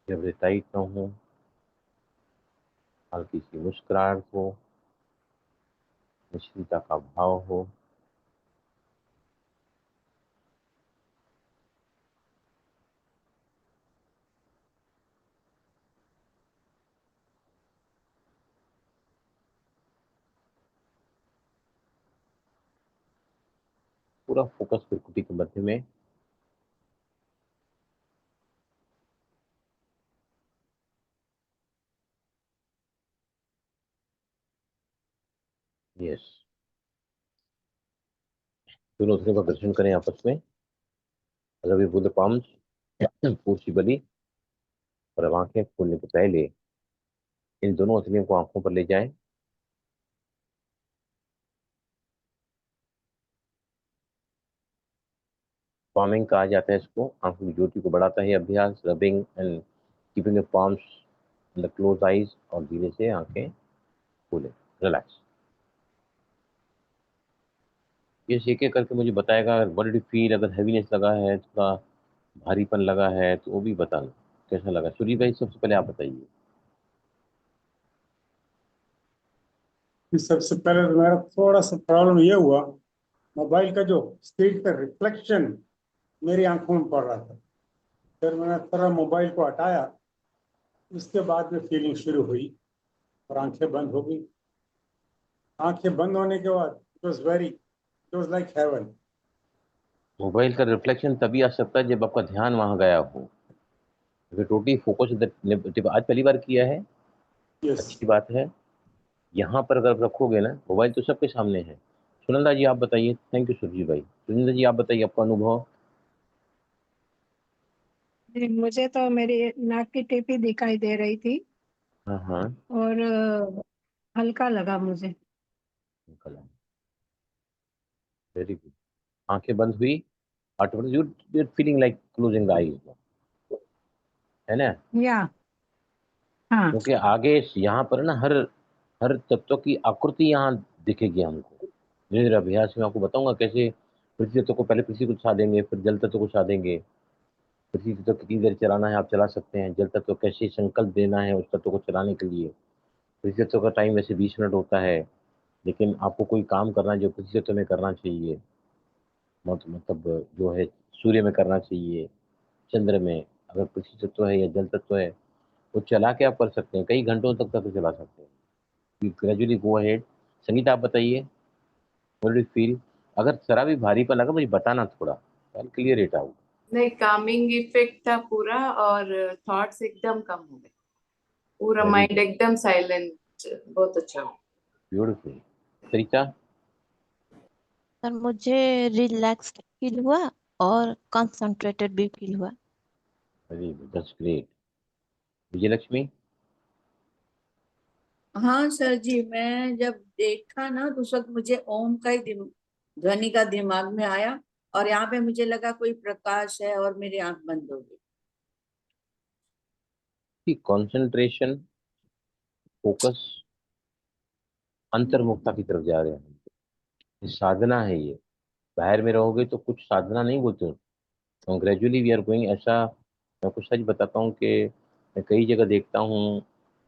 जबड़े टाइट न हो, हल्की सी मुस्कुराहट हो, निश्चिंतता का भाव हो। पूरा फोकस भ्रुकुटी के मध्य में। यस, दोनों उंगलियों का घर्षण करें आपस में। रवि बुध पाम्स पूर्ची बली। और अब आंखें खोलने के पहले इन दोनों उंगलियों को आंखों पर ले जाएं। पामिंग कहा जाता है इसको, आंखों की ज्योति को बढ़ाता है अभ्यास। Rubbing and keeping the palms in the close eyes. और धीरे से आंखें खोलें, रिलैक्स। ये एक एक करके मुझे बताएगा। What did you feel? अगर हैवीनेस लगा है, थोड़ा भारीपन लगा है तो वो भी बताना कैसा लगा। सूर्य भाई सबसे पहले आप बताइए। सबसे पहले तो मेरा थोड़ा सा प्रॉब्लम ये हुआ, मोबाइल का जो स्क्रीन का रिफ्लेक्शन मेरी आंखों में पड़ रहा था। फिर मैंने थोड़ा मोबाइल को हटाया, उसके बाद में फीलिंग शुरू हुई और आंखें बंद हो गई। आंखें बंद होने के बाद it was like heaven. Mobile का रिफ्लेक्शन तभी आ सकता है जब आपका ध्यान वहां गया हो। अगर टोटली फोकस आज पहली बार किया है, यस। अच्छी बात है। यहाँ पर अगर रखोगे ना, मोबाइल तो सबके सामने है। सुनंदा जी आप बताइए। थैंक यू सुरजी भाई। सुनंदा जी आप बताइए आपका अनुभव। मुझे तो मेरी नाक की टिप ही दिखाई दे रही थी हाँ हाँ। और हल्का लगा मुझे। Very good. आंखें बंद हुई, automatic you feeling like closing the eyes, है ना? या हाँ। क्योंकि आगे यहाँ पर ना हर हर तत्व की आकृति यहाँ दिखेगी हमको। धीरे धीरे अभ्यास में आपको बताऊंगा कैसे पृथ्वी तत्व को, पहले पृथ्वी को साधेंगे, फिर जल तत्व को साधेंगे। पृथ्वी तत्व कितनी देर चलाना है आप चला सकते हैं। जल तत्व कैसे संकल्प देना है उस तत्व को चलाने के लिए। पृथ्वी तत्व का टाइम वैसे 20 मिनट होता है, लेकिन आपको कोई काम करना है जो पृथ्वी तत्व में करना चाहिए, मतलब जो है सूर्य में करना चाहिए, चंद्र में, अगर पृथ्वी तत्व है या जल तत्व है, वो चला के आप कर सकते हैं। कई घंटों तक चला सकते हैं। Gradually go ahead. संगीता आप बताइए, व्हाट डू यू फील? अगर जरा भी भारीपन लगा मुझे बताना थोड़ा, क्लियर इट आउट। नहीं, कामिंग इफेक्ट था पूरा और थॉट्स एकदम कम हो गए। पूरा Very माइंड good. एकदम साइलेंट, बहुत अच्छा। ब्यूटीफुल। सरिता? सर मुझे रिलैक्स फील हुआ और कंसंट्रेटेड भी फील हुआ। Very good, that's great. Vijayalakshmi? हाँ सर जी, मैं जब देखा ना तो उस वक्त मुझे ओम का ही ध्वनि का दिमाग में आया, और यहाँ पे मुझे लगा कोई प्रकाश है और मेरी आंख बंद हो गई। कि कंसंट्रेशन, फोकस, अंतर्मुखता की तरफ जा रहे हैं। ये साधना है ये। बाहर में रहोगे तो कुछ साधना नहीं बोलते हो। Gradually we are going. ऐसा मैं कुछ सच बताता हूँ कि मैं कई जगह देखता हूँ,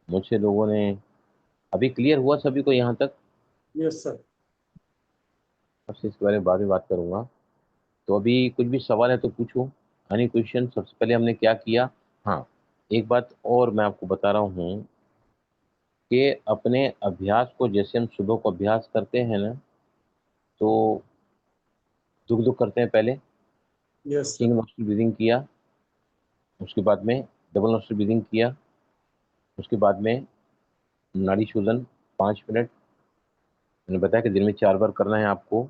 मुझसे लोगों ने, अभी क्लियर हुआ सभी को यहाँ तक? Yes sir. आपसे इसके बारे में बाद में बात करूंगा। तो अभी कुछ भी सवाल है तो पूछो। Any question? सबसे पहले हमने क्या किया? हाँ, एक बात और मैं आपको बता रहा हूँ कि अपने अभ्यास को, जैसे हम सुबह को अभ्यास करते हैं ना, तो दुख दुख करते हैं पहले, yes sir. Single nostril breathing किया, उसके बाद में डबल नोस्ट्रल ब्रीदिंग किया, उसके बाद में नाड़ी शोधन 5 मिनट। मैंने बताया कि दिन में 4 बार करना है आपको।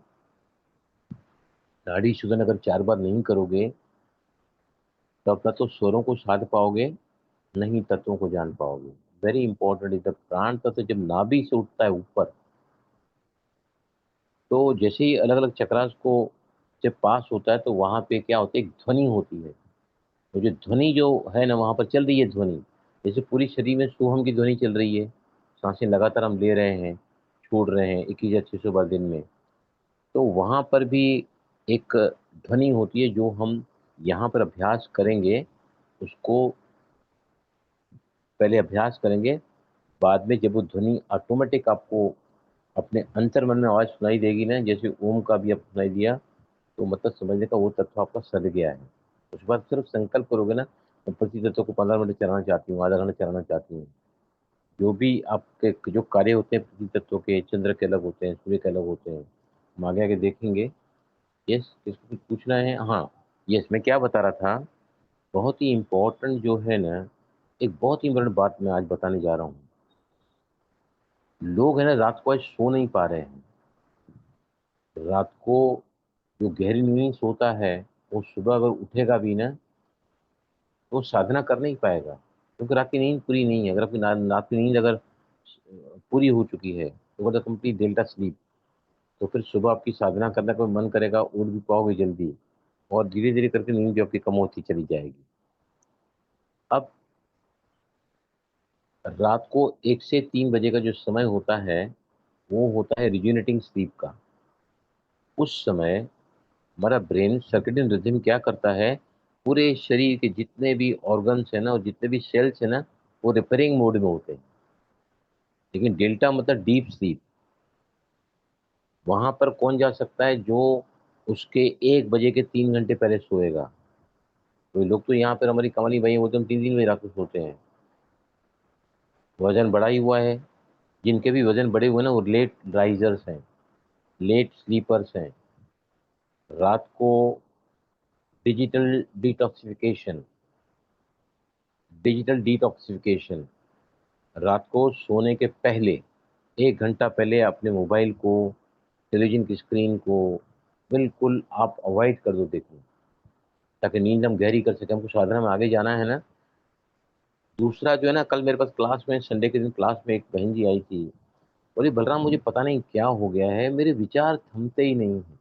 नाड़ी शोधन अगर 4 बार नहीं करोगे तो अपना तो स्वरों को साध पाओगे, नहीं तत्वों को जान पाओगे। वेरी इंपॉर्टेंट इज द प्राण तत्व जब नाभि से उठता है ऊपर, तो जैसे ही अलग अलग चक्रास को जब पास होता है तो वहां पे क्या होता है, एक ध्वनि होती है। तो जो ध्वनि जो है ना, वहां पर चल रही है ध्वनि। जैसे पूरी शरीर में सोहम की ध्वनि चल रही है, सांसें लगातार हम ले रहे हैं, छोड़ रहे हैं 21,600 बार दिन में। तो वहां पर भी एक ध्वनि होती है जो हम यहाँ पर अभ्यास करेंगे, उसको पहले अभ्यास करेंगे, बाद में जब वो ध्वनि ऑटोमेटिक आपको अपने अंतर मन में आवाज सुनाई देगी ना, जैसे ओम का भी आपको सुनाई दिया, तो मतलब समझने का वो तत्व आपका सद गया है। उसके बाद सिर्फ संकल्प करोगे ना, मैं प्रति तत्व को 15 मिनट चलाना चाहती हूँ, आधा घंटा चलाना चाहती हूँ। जो भी आपके जो कार्य होते हैं प्रति तत्व के, चंद्र के अलग होते हैं, सूर्य के अलग होते हैं, हम आगे आगे देखेंगे। यस, किसको कुछ पूछना है? हाँ, यस, मैं क्या बता रहा था, बहुत ही इम्पोर्टेंट जो है ना, एक बहुत ही इम्पोर्टेंट बात मैं आज बताने जा रहा हूँ। लोग है ना, रात को आज सो नहीं पा रहे हैं। रात को जो गहरी नींद सोता है, वो सुबह अगर उठेगा भी ना, तो वो साधना कर नहीं पाएगा, क्योंकि रात की नींद पूरी नहीं है। अगर आपकी रात की नींद अगर पूरी हो चुकी है तो वो कंप्लीट डेल्टा स्लीप, तो फिर सुबह आपकी साधना करने का मन करेगा, उठ भी पाओगे जल्दी, और धीरे धीरे करके नींद भी आपकी कम होती चली जाएगी। अब रात को 1 से 3 बजे का जो समय होता है, वो होता है रिजुनेटिंग स्लीप का। उस समय हमारा ब्रेन सर्केडियन रिदम क्या करता है, पूरे शरीर के जितने भी ऑर्गन्स है ना और जितने भी सेल्स है ना, वो रिपेयरिंग मोड में होते हैं। लेकिन डेल्टा मतलब डीप स्लीप। वहां पर कौन जा सकता है? जो उसके 1 बजे के 3 घंटे पहले सोएगा। तो लोग तो यहाँ पर हमारी कमाली भाई, वो तो 3 3 बजे रात को सोते हैं। वजन बढ़ा ही हुआ है। जिनके भी वजन बढ़े हुए ना, वो लेट राइजर्स हैं, लेट स्लीपर्स हैं। रात को डिजिटल डिटॉक्सिफिकेशन, डिजिटल डिटॉक्सिफिकेशन, रात को सोने के पहले 1 घंटा पहले अपने मोबाइल को, टेलीविजन की स्क्रीन को बिल्कुल आप अवॉइड कर दो, देखो, ताकि नींद हम गहरी कर सकें। हमको साधना में आगे जाना है ना। दूसरा जो है ना, कल मेरे पास क्लास में, संडे के दिन क्लास में एक बहन जी आई थी, बोली बलराम मुझे पता नहीं क्या हो गया है, मेरे विचार थमते ही नहीं है,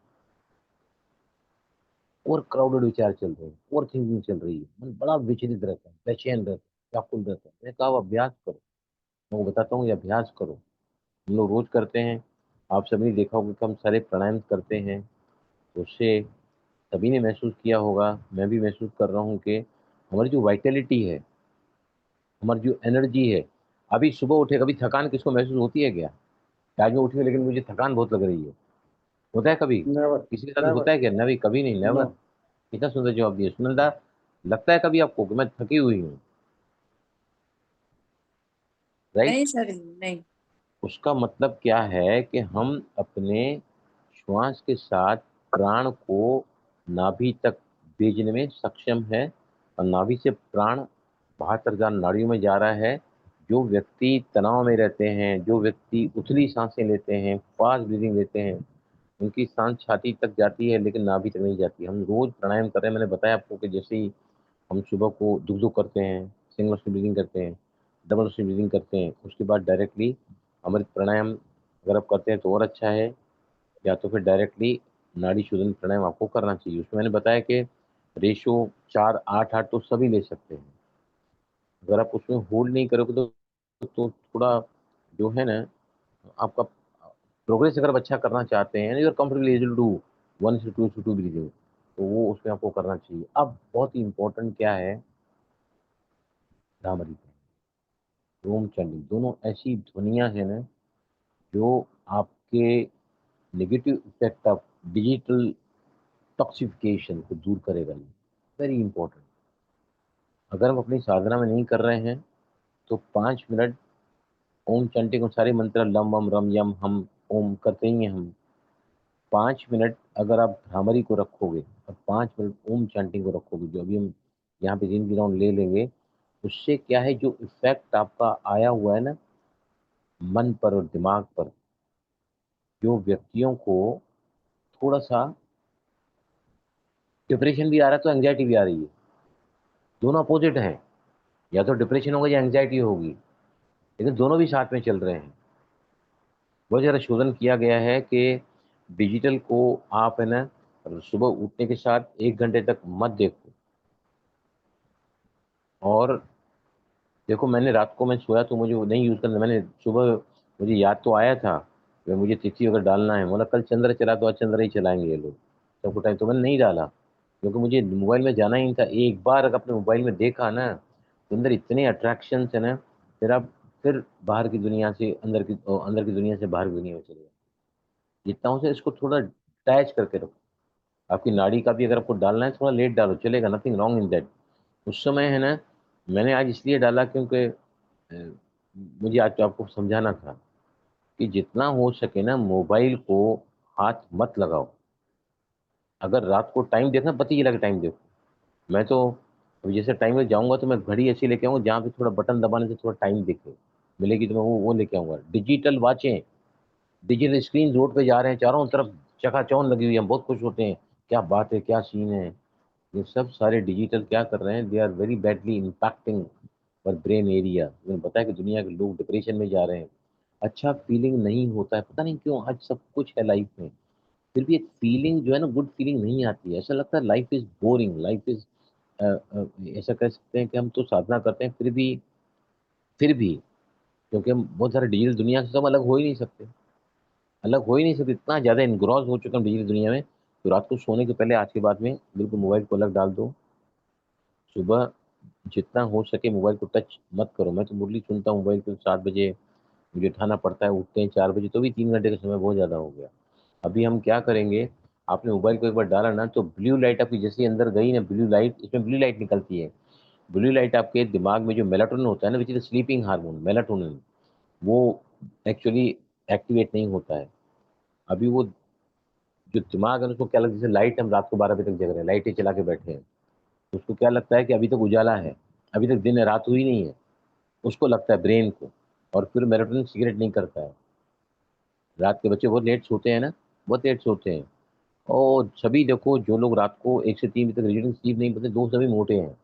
और क्राउडेड विचार चल रहे हैं, और थिंकिंग चल रही है, मन बड़ा विचलित रहता है, बेचैन रहता है, व्याकुल रहता है। मैंने कहा "अब अभ्यास करो"। मैं वो बताता हूँ, ये अभ्यास करो, हम लोग रोज करते हैं। आप सभी ने देखा होगा कि हम सारे प्राणायाम करते हैं, तो उससे सभी ने महसूस किया होगा, मैं भी महसूस कर रहा हूँ कि हमारी जो वाइटलिटी है, हमारी जो एनर्जी है। अभी सुबह उठे, कभी थकान किसको महसूस होती है क्या? कि आज मैं उठी हूँ लेकिन मुझे थकान बहुत लग रही है, होता है कभी? नेवर। किसी के साथ होता नेवर। है क्या? नहीं, कभी नहीं, नो। नेवर। कितना सुंदर जवाब दिया सुनंदा। लगता है कभी आपको कि मैं थकी हुई हूँ? राइट। नहीं सर, नहीं। उसका मतलब क्या है कि हम अपने श्वास के साथ प्राण को नाभि तक भेजने में सक्षम है, और नाभि से प्राण 72,000 नाड़ियों में जा रहा है, जो व्यक्ति तनाव में रहते हैं, जो व्यक्ति उथली सांसें लेते हैं, फास्ट ब्रीदिंग लेते हैं, उनकी सांस छाती तक जाती है लेकिन नाभि तक नहीं जाती। हम रोज प्राणायाम कर रहे हैं, मैंने बताया आपको कि जैसे ही हम सुबह को दुख करते हैं, सिंगल मशीन ब्रीदिंग करते हैं, डबल मशीन ब्रीदिंग करते हैं, उसके बाद डायरेक्टली अमृत प्राणायाम अगर आप करते हैं तो और अच्छा है, या तो फिर डायरेक्टली नाड़ी शोधन प्राणायाम आपको करना चाहिए। उसमें मैंने बताया कि रेशो 4-8-8 तो सभी ले सकते हैं। अगर आप उसमें होल्ड नहीं करोगे तो थोड़ा जो है ना, आपका प्रोग्रेस अगर आप अच्छा करना चाहते हैं, you are comfortable able to 1 से 2 ब्रीदिंग, तो वो उसमें आपको करना चाहिए। अब बहुत ही इंपॉर्टेंट क्या है, भ्रामरी, ओम चंडी, दोनों ऐसी ध्वनियां हैं ना जो आपके नेगेटिव इफेक्ट ऑफ डिजिटल टॉक्सिफिकेशन को दूर करेगा। Very important. अगर हम अपनी साधना में नहीं कर रहे हैं तो 5 मिनट ओम चैंटिंग, सारे मंत्र लम वम रम यम हम ओम करते ही हैं हम। 5 मिनट अगर आप भ्रामरी को रखोगे और 5 मिनट ओम चैंटिंग को रखोगे, जो अभी हम यहाँ पे जिन राउंड ले लेंगे, उससे क्या है, जो इफेक्ट आपका आया हुआ है ना मन पर और दिमाग पर, जो व्यक्तियों को थोड़ा सा डिप्रेशन भी आ रहा है तो एंग्जाइटी भी आ रही है, दोनों अपोजिट हैं, या तो डिप्रेशन होगा या एंग्जाइटी होगी, लेकिन दोनों भी साथ में चल रहे हैं। बहुत ज़्यादा शोधन किया गया है कि डिजिटल को आप है ना सुबह उठने के साथ 1 घंटे तक मत देखो। और देखो, मैंने रात को मैं सोया तो मुझे वो नहीं यूज़ करना, मैंने सुबह मुझे याद तो आया था कि मुझे तिथि अगर डालना है, बोला कल चंद्र चला तो आज चंद्र ही चलाएंगे ये लोग सबको टाइम, तो मैंने नहीं डाला क्योंकि मुझे मोबाइल में जाना ही नहीं था। एक बार अगर अपने मोबाइल में देखा ना तो अंदर इतने अट्रैक्शन है ना, फिर आप फिर बाहर की दुनिया से अंदर की दुनिया से बाहर की दुनिया में चले जाओ। जितना हो सके इसको थोड़ा अटैच करके रखो। आपकी नाड़ी का भी अगर आपको डालना है थोड़ा लेट डालो, चलेगा, नथिंग रॉन्ग इन दैट। उस समय है ना, मैंने आज इसलिए डाला क्योंकि मुझे आज तो आपको समझाना था कि जितना हो सके ना मोबाइल को हाथ मत लगाओ। अगर रात को टाइम देखना, पति की लगे टाइम देखो। मैं तो अभी जैसे टाइम में जाऊंगा तो मैं घड़ी ऐसी लेके आऊंगा जहाँ पे थोड़ा बटन दबाने से थोड़ा टाइम दिखे, मिलेगी तो मैं वो लेके आऊंगा। डिजिटल वॉचें, डिजिटल स्क्रीन रोड पे जा रहे हैं, चारों तरफ चकाचौंध लगी हुई है, हम बहुत खुश होते हैं, क्या बात है, क्या सीन है। ये सब सारे डिजिटल क्या कर रहे हैं, they are very badly impacting पर ब्रेन एरिया। मैंने बताया कि दुनिया के लोग डिप्रेशन में जा रहे हैं, अच्छा फीलिंग नहीं होता है, पता नहीं क्यों। आज सब कुछ है लाइफ में, फिर भी एक फीलिंग जो है ना, गुड फीलिंग नहीं आती है। ऐसा लगता है life is boring, life is ऐसा कह सकते हैं कि हम तो साधना करते हैं फिर भी क्योंकि हम बहुत सारे डिजिटल दुनिया से सब अलग हो ही नहीं सकते, अलग हो ही नहीं सकते, इतना ज़्यादा इनग्रॉस हो चुके हैं डिजिटल दुनिया में। तो रात को सोने के पहले आज के बाद में बिल्कुल मोबाइल को अलग डाल दो। सुबह जितना हो सके मोबाइल को टच मत करो। मैं तो मुरली सुनता हूँ मोबाइल पे, 7 बजे मुझे उठाना पड़ता है, उठते हैं 4 बजे, तो भी 3 घंटे का समय बहुत ज़्यादा हो गया। अभी हम क्या करेंगे, आपने मोबाइल को एक बार डाला ना तो ब्लू लाइट आपकी जैसे अंदर गई ना, ब्लू लाइट, इसमें ब्लू लाइट निकलती है। ब्लू लाइट आपके दिमाग में जो मेलाटोनिन होता है ना, which is sleeping hormone melatonin, वो एक्चुअली एक्टिवेट नहीं होता है। अभी वो जो दिमाग है उसको क्या लगता है, जैसे लाइट, हम रात को 12 बजे तक जग रहे हैं, लाइटें चला के बैठे हैं, तो उसको क्या लगता है कि अभी तक उजाला है, अभी तक दिन है, रात हुई नहीं है, उसको लगता है ब्रेन को। और फिर मेलाटोनिन सिगरेट नहीं करता है। रात के बच्चे बहुत लेट सोते हैं ना, बहुत लेट सोते हैं। और सभी देखो, जो लोग रात को 1 से 3 बजे तक रीडिंग स्लीप नहीं करते, दो सभी मोटे हैं।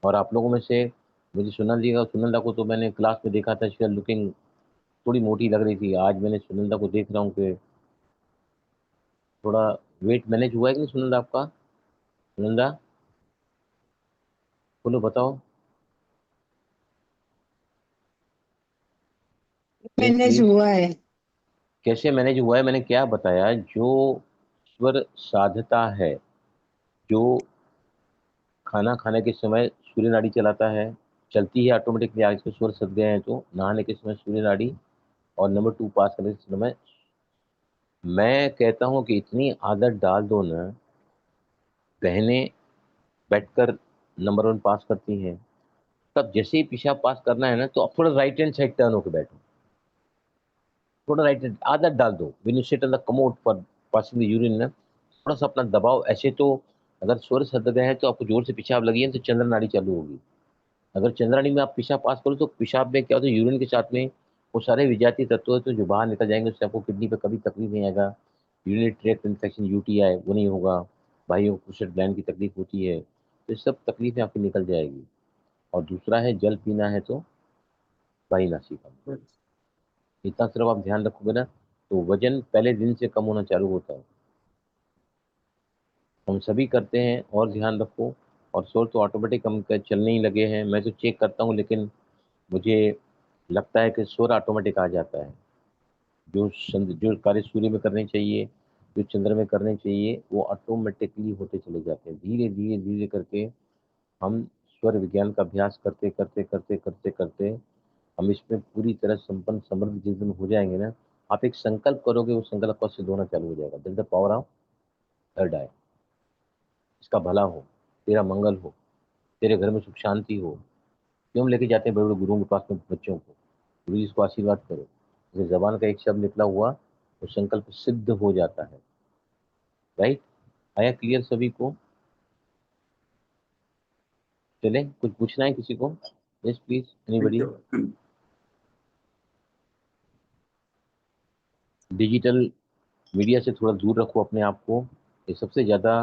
और आप लोगों में से मुझे सुनंदा को तो मैंने क्लास में देखा था, शी लुकिंग थोड़ी मोटी लग रही थी। आज मैंने सुनंदा को देख रहा हूँ कि थोड़ा वेट मैनेज हुआ है कि नहीं सुनंदा आपका? सुनंदा, बोलो बताओ, यस मैनेज प्लीज। हुआ है। कैसे मैनेज हुआ है? मैंने क्या बताया, जो स्वर साधता है, जो खाना खाने के समय सूर्य नाड़ी चलाता है, चलती है ऑटोमेटिकली, आज के स्वर सद गए हैं तो नहाने के समय सूर्य नाड़ी, और नंबर 2 पास करने के समय। मैं कहता हूँ कि इतनी आदत डाल दो ना, बहनें बैठकर नंबर 1 पास करती हैं, तब जैसे ही पेशाब पास करना है ना तो अब थोड़ा राइट हैंड साइड टर्न होकर बैठो, थोड़ा राइट हैंड आदत डाल दो। When you sit on the commode for passing the urine ना, थोड़ा सा अपना दबाव। ऐसे तो अगर स्वर सद गए हैं तो आपको जोर से पेशाब लगी है तो चंद्र नाड़ी चालू होगी, अगर चंद्राणी में आप पेशाब पास करो तो पेशाब में क्या होता है, यूरिन के साथ में वो सारे विजातीय तत्व तो जो बाहर निकल जाएंगे, उससे आपको किडनी पे कभी तकलीफ नहीं आएगा। यूरिनरी ट्रैक्ट इन्फेक्शन, यूटीआई, वो नहीं होगा। भाइयों को प्रोस्टेट ग्लैंड की तकलीफ होती है, तो ये सब तकलीफें आपकी निकल जाएगी। और दूसरा है जल पीना है तो भाई नासिका, इतना सिर्फ आप ध्यान रखोगे ना तो वजन पहले दिन से कम होना चालू होता है। हम सभी करते हैं, और ध्यान रखो। और शोर तो ऑटोमेटिक हम चलने ही लगे हैं, मैं तो चेक करता हूँ, लेकिन मुझे लगता है कि शोर ऑटोमेटिक आ जाता है। जो कार्य सूर्य में करने चाहिए, जो चंद्र में करने चाहिए, वो ऑटोमेटिकली होते चले जाते हैं। धीरे धीरे धीरे करके हम स्वर विज्ञान का अभ्यास करते करते करते करते करते हम इसमें पूरी तरह संपन्न समृद्ध जिस दिन हो जाएंगे ना, आप एक संकल्प करोगे, वो संकल्प पद से होना चालू हो जाएगा। This the power of third eye. इसका भला हो, तेरा मंगल हो, तेरे घर में सुख शांति हो। क्यों हम लेके जाते हैं बड़े बड़े गुरुओं के पास में बच्चों को, गुरु जी इसको आशीर्वाद करो, जैसे जबान का एक शब्द निकला हुआ तो संकल्प सिद्ध हो जाता है। राइट? आया क्लियर सभी को? चले, कुछ पूछना है किसी को? Yes please, anybody? Digital media से थोड़ा दूर रखो अपने आप को। ये सबसे ज़्यादा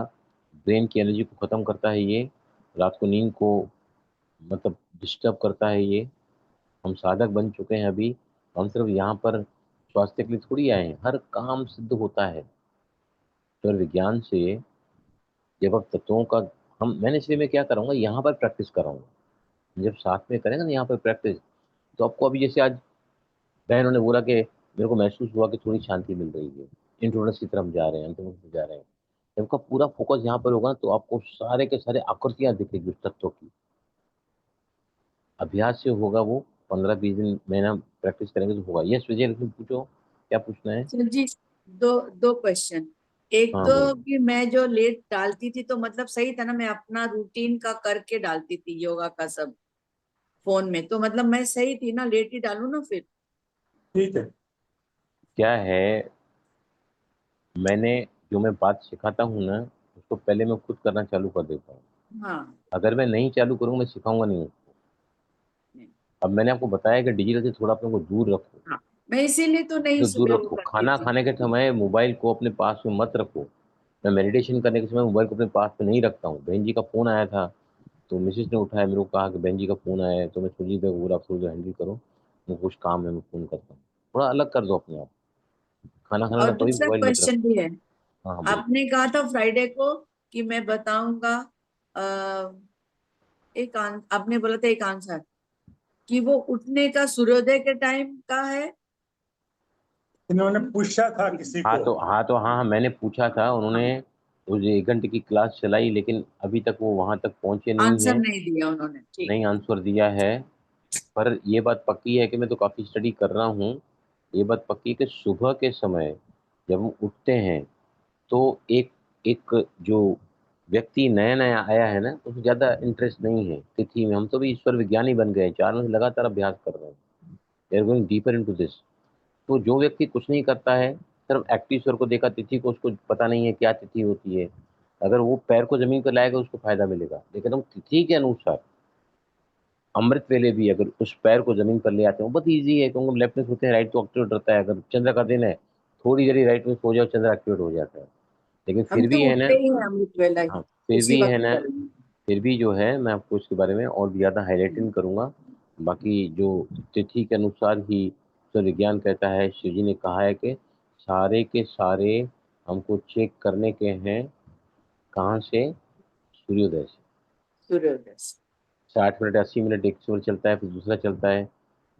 ब्रेन की एनर्जी को ख़त्म करता है। ये रात को नींद को मतलब डिस्टर्ब करता है। ये हम साधक बन चुके हैं अभी, हम सिर्फ यहाँ पर स्वास्थ्य के लिए थोड़ी आए हैं। हर काम सिद्ध होता है स्वर विज्ञान से। जब आप तत्वों का मैंने इसलिए मैं क्या करूँगा, यहाँ पर प्रैक्टिस कराऊंगा। जब साथ में करेंगे ना यहाँ पर प्रैक्टिस, तो आपको अभी जैसे आज बहनों ने बोला कि मेरे को महसूस हुआ कि थोड़ी शांति मिल रही है, इंट्रोवर्स की तरफ जा रहे हैं, इंट्रोवर्स जा रहे हैं। जब आपका पूरा फोकस यहाँ पर होगा ना, तो आपको सारे के सारे आकृतियां दिखेगी उस तत्व की। अभ्यास से होगा वो, 15-20 दिन महीना प्रैक्टिस करेंगे तो होगा। यस विजय, तुम पूछो, क्या पूछना है? सर जी, दो दो क्वेश्चन। एक हाँ तो बोलो। कि मैं जो लेट डालती थी तो मतलब सही था ना, मैं अपना रूटीन का करके डालती थी योगा का सब फोन में, तो मतलब मैं सही थी ना, लेट ही डालू ना फिर? ठीक है। क्या है, मैंने जो मैं बात सिखाता हूँ ना, उसको पहले मैं खुद करना चालू कर देता हूँ। हाँ। अगर मैं नहीं चालू करूँगा, मैं सिखाऊंगा नहीं उसको। नहीं। अब मैंने आपको बताया कि डिजिटल से थोड़ा अपने को दूर रखो, हाँ, मैं इसीलिए तो नहीं तो दूर सुबह वो रखो। करती खाना थी। खाने के समय मोबाइल को अपने पास में मत रखो। मैं मेडिटेशन करने के समय मोबाइल को अपने पास में नहीं रखता हूँ। बहन जी का फ़ोन आया था, तो मिसेस ने उठाया, मेरे को कहा कि बहन जी का फ़ोन आया है, तो मैं सोची मैं पूरा फोन हैंडल करो, मुझे कुछ काम है, मैं फ़ोन करता हूँ। थोड़ा अलग कर दो अपने आप। खाना खाने और में कभी दूसरा मोबाइल मत रखो। क्वेश्चन भी है। हाँ हाँ बोलो। आपने कहा था फ्राइडे को कि मैं बताऊंगा, आपने बोला था एक आंसर कि वो उठने का सूर्योदय के टाइम का है। इन्होंने पूछा था किसी हाँ को। तो हाँ, मैंने पूछा था, उन्होंने हाँ, उस 1 घंटे की क्लास चलाई, लेकिन अभी तक वो वहां तक पहुंचे नहीं आंसर है। नहीं दिया उन्होंने, ठीक। नहीं आंसर दिया है। पर ये बात पक्की है कि मैं तो काफ़ी स्टडी कर रहा हूँ। ये बात पक्की है कि सुबह के समय जब हम उठते हैं, तो एक एक जो व्यक्ति नया नया आया है ना, उसको ज़्यादा इंटरेस्ट नहीं है तिथि में। हम तो भी ईश्वर विज्ञानी बन गए, 4 महीने लगातार अभ्यास कर रहे हैं। We are going deeper into this. तो जो व्यक्ति कुछ नहीं करता है, सिर्फ एक्टिव ईश्वर को देखा, तिथि को उसको पता नहीं है क्या तिथि होती है, अगर वो पैर को जमीन पर लाएगा उसको फायदा मिलेगा। लेकिन हम तिथि के अनुसार अमृत वेले भी अगर उस पैर को जमीन पर ले आते हैं, बहुत ईजी है, क्योंकि हम लेफ्ट में सोते हैं, राइट तो एक्टिवेट रहता है। अगर चंद्र का दिन है, थोड़ी देर ही राइट में सो जाओ, चंद्र एक्टिवेट हो जाता है। लेकिन हम फिर तो भी है ना, उठते ही हैं अमृत वेला हाँ ही, फिर उसी भी है वक्त ना, करेंगे। फिर भी जो है मैं आपको इसके बारे में और भी ज़्यादा हाईलाइटिंग करूंगा। बाकी जो तिथि के अनुसार ही तो विज्ञान कहता है, शिव जी ने कहा है कि सारे के सारे हमको चेक करने के हैं। कहाँ से? सूर्योदय से। सूर्योदय से। 60 मिनट 80 मिनट एक सूर्य चलता है, फिर दूसरा चलता है,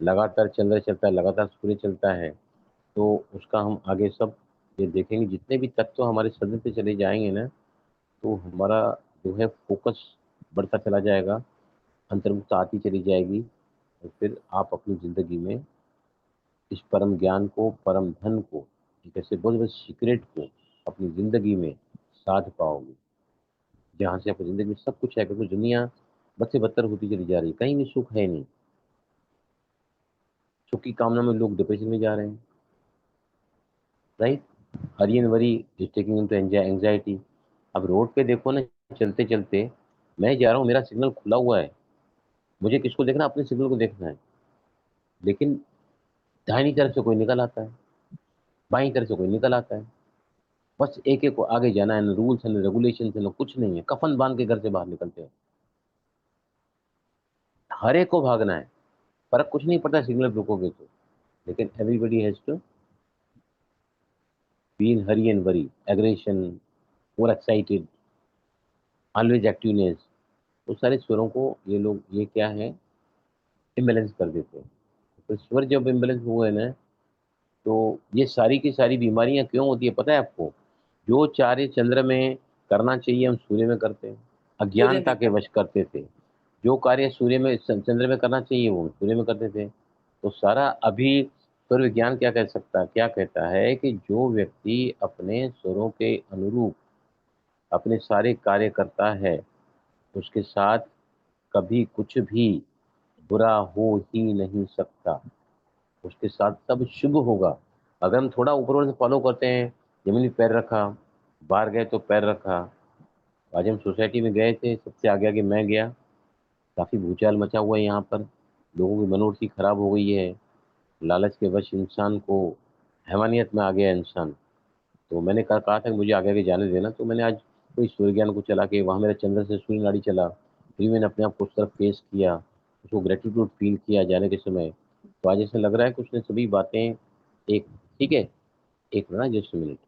लगातार चंद्र चलता है, लगातार सूर्य चलता है। तो उसका हम आगे सब ये देखेंगे। जितने भी तत्व हमारे शरीर पे चले जाएंगे ना, तो हमारा जो है फोकस बढ़ता चला जाएगा, अंतर्मुखता आती चली जाएगी। और फिर आप अपनी ज़िंदगी में इस परम ज्ञान को, परम धन को, एक ऐसे बहुत बड़े सीक्रेट को अपनी ज़िंदगी में साध पाओगे, जहाँ से आपकी ज़िंदगी में सब कुछ है। क्योंकि दुनिया बद से बदतर होती चली जा रही है, कहीं भी सुख है नहीं। सुख की कामना में लोग डिप्रेशन में जा रहे हैं। Right? Hari and worry is taking into anxiety. अब रोड पे देखो ना, चलते चलते मैं जा रहा हूँ, मेरा सिग्नल खुला हुआ है, मुझे किसको देखना, अपने सिग्नल को देखना है। लेकिन दाहिनी तरफ से कोई निकल आता है, बाईं तरफ से कोई निकल आता है, बस एक एक को आगे जाना है। न रूल्स है, न रेगुलेशन है, न कुछ नहीं है। कफन बांध के घर से बाहर निकलते हैं, हर एक को भागना है, फर्क कुछ नहीं पड़ता सिग्नल रुकोगे तो। लेकिन everybody has to be in hurry and worry, aggression, more excited, always activeness. उस सारे स्वरों को ये लोग, ये क्या है, इम्बेलेंस कर देते हैं। तो स्वर जब इम्बेलेंस हुए ना, तो ये सारी की सारी बीमारियां क्यों होती है पता है आपको? जो कार्य चंद्र में करना चाहिए हम सूर्य में करते हैं, सूर्य अज्ञानता में के वश करते थे। जो कार्य सूर्य में चंद्र में करना चाहिए वो सूर्य में करते थे। तो सारा अभी स्वर विज्ञान क्या कह सकता, क्या कहता है कि जो व्यक्ति अपने स्वरों के अनुरूप अपने सारे कार्य करता है, उसके साथ कभी कुछ भी बुरा हो ही नहीं सकता। उसके साथ सब शुभ होगा। अगर हम थोड़ा ऊपर से फॉलो करते हैं, जमीन पे पैर रखा, बाहर गए तो पैर रखा। आज हम सोसाइटी में गए थे, सबसे आगे आगे मैं गया, काफ़ी भूचाल मचा हुआ है यहाँ पर, लोगों की मनोवृत्ति खराब हो गई है, लालच के वश इंसान को, हैवानियत में आ गया इंसान। तो मैंने कहा था कि मुझे आगे आगे जाने देना। तो मैंने आज कोई सूर्य ज्ञान को चला के, वहाँ मेरा चंद्र से सूर्य नाड़ी चला, फिर मैंने अपने आप को उस तरफ फेस किया, उसको ग्रेटिट्यूड फील किया जाने के समय। तो आज ऐसा लग रहा है कि उसने सभी बातें एक, ठीक है, एक मिनट, जस्ट मिनट।